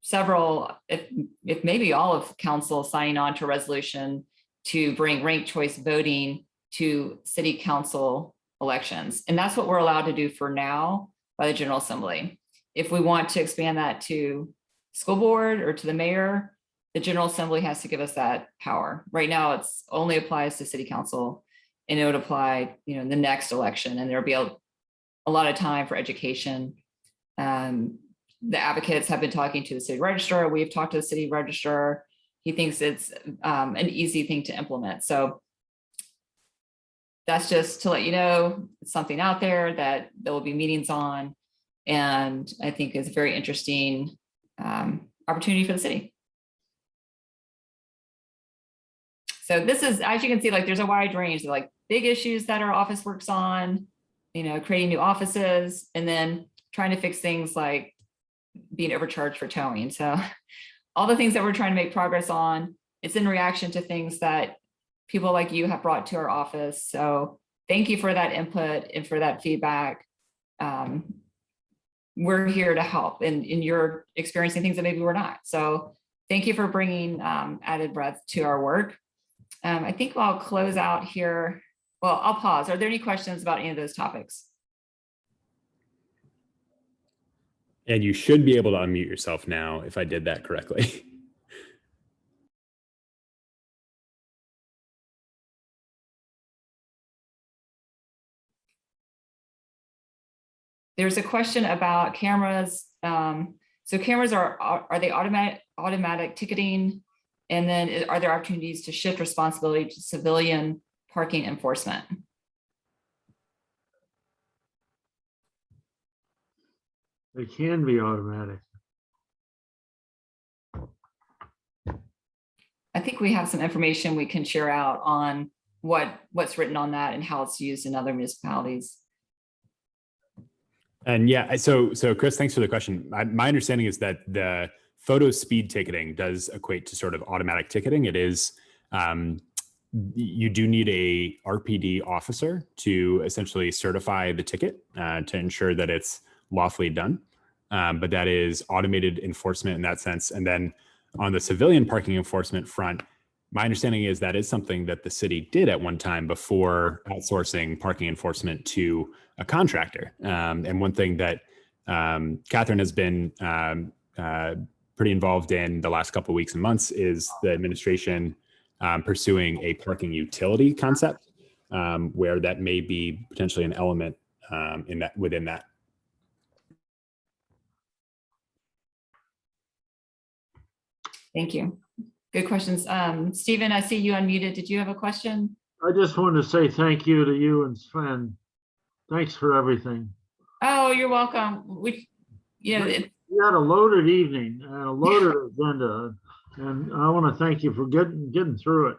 several, if maybe all of council signing on to a resolution to bring ranked choice voting to city council elections. And that's what we're allowed to do for now by the General Assembly. If we want to expand that to school board or to the mayor, the General Assembly has to give us that power. Right now, it's only applies to city council, and it would apply, in the next election, and there'll be a lot of time for education. The advocates have been talking to the city registrar. We've talked to the city registrar. He thinks it's an easy thing to implement. So that's just to let you know, it's something out there that there will be meetings on, and I think is a very interesting opportunity for the city. So this is, as you can see, there's a wide range of big issues that our office works on, creating new offices, and then trying to fix things like being overcharged for towing. So all the things that we're trying to make progress on, it's in reaction to things that people like you have brought to our office. So thank you for that input and for that feedback. We're here to help, and you're experiencing things that maybe we're not. So thank you for bringing added breadth to our work. I think I'll close out here. Well, I'll pause. Are there any questions about any of those topics? And you should be able to unmute yourself now if I did that correctly. There's a question about cameras. So cameras are they automatic ticketing? And then are there opportunities to shift responsibility to civilian parking enforcement? They can be automatic. I think we have some information we can share out on what's written on that and how it's used in other municipalities. And yeah, so Chris, thanks for the question. My understanding is that the photo speed ticketing does equate to sort of automatic ticketing. It is, you do need a RPD officer to essentially certify the ticket to ensure that it's lawfully done. But that is automated enforcement in that sense. And then on the civilian parking enforcement front, My understanding is that is something that the city did at one time before outsourcing parking enforcement to a contractor. And one thing that Catherine has been pretty involved in the last couple of weeks and months is the administration pursuing a parking utility concept, where that may be potentially an element within that. Thank you. Good questions. Stephen, I see you unmuted. Did you have a question? I just wanted to say thank you to you and Sven. Thanks for everything. Oh, you're welcome. We had a loaded evening and a loaded agenda, and I want to thank you for getting through it.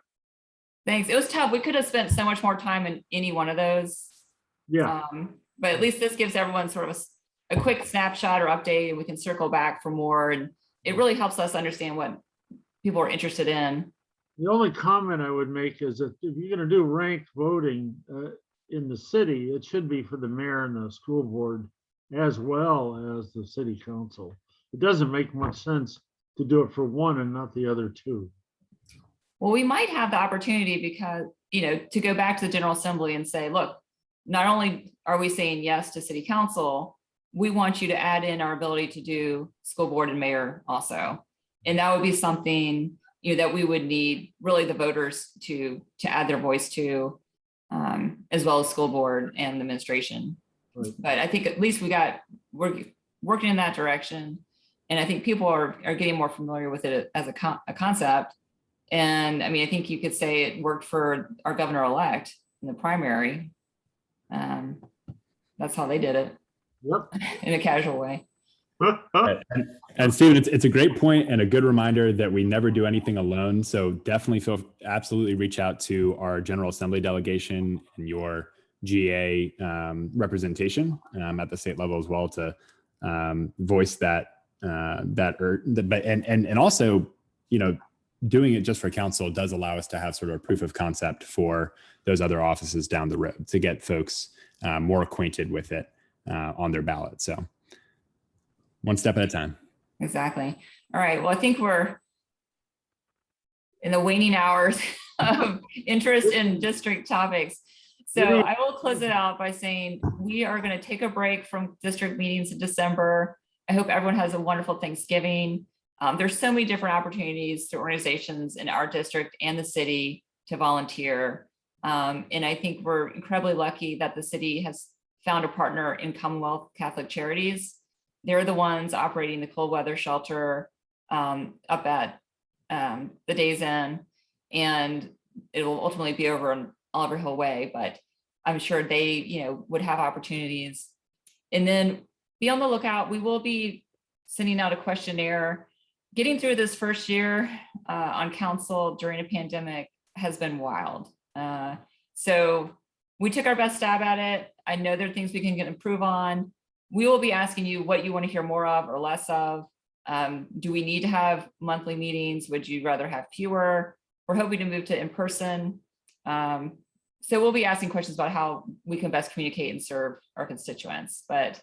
Thanks. It was tough. We could have spent so much more time in any one of those. Yeah. But at least this gives everyone sort of a quick snapshot or update, and we can circle back for more. And it really helps us understand what people are interested in. The only comment I would make is that if you're going to do ranked voting in the city, it should be for the mayor and the school board as well as the city council. It doesn't make much sense to do it for one and not the other two. Well, we might have the opportunity because, to go back to the General Assembly and say, look, not only are we saying yes to city council, we want you to add in our ability to do school board and mayor also. And that would be something, that we would need really the voters to add their voice to, as well as school board and the administration. Right. But I think at least we're working in that direction. And I think people are getting more familiar with it as a concept. And I mean, I think you could say it worked for our governor-elect in the primary. That's how they did it. Yep. In a casual way. And Stephen, it's a great point and a good reminder that we never do anything alone. So definitely absolutely reach out to our General Assembly delegation and your GA representation at the state level as well to voice and also, doing it just for council does allow us to have sort of a proof of concept for those other offices down the road to get folks more acquainted with it on their ballot. So one step at a time. Exactly. All right. Well, I think we're in the waning hours of interest in district topics. So I will close it out by saying we are going to take a break from district meetings in December. I hope everyone has a wonderful Thanksgiving. There's so many different opportunities to organizations in our district and the city to volunteer. And I think we're incredibly lucky that the city has found a partner in Commonwealth Catholic Charities. They're the ones operating the cold weather shelter up at the Days Inn, and it will ultimately be over in Oliver Hill Way, but I'm sure they, would have opportunities. And then be on the lookout. We will be sending out a questionnaire. Getting through this first year on council during a pandemic has been wild. So we took our best stab at it. I know there are things we can improve on. We will be asking you what you want to hear more of or less of. Do we need to have monthly meetings? Would you rather have fewer? We're hoping to move to in-person. So we'll be asking questions about how we can best communicate and serve our constituents. But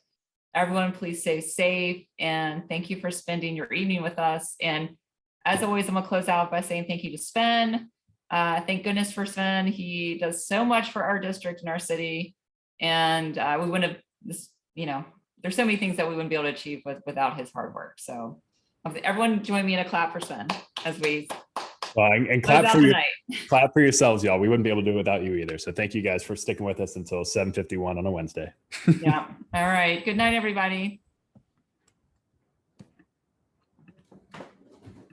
everyone, please stay safe. And thank you for spending your evening with us. And as always, I'm going to close out by saying thank you to Sven. Thank goodness for Sven. He does so much for our district and our city. And we wouldn't have, there's so many things that we wouldn't be able to achieve without his hard work. So everyone join me in a clap for Sven as we and clap for yourselves, y'all. We wouldn't be able to do it without you either. So thank you guys for sticking with us until 7:51 on a Wednesday. Yeah. All right. Good night, everybody.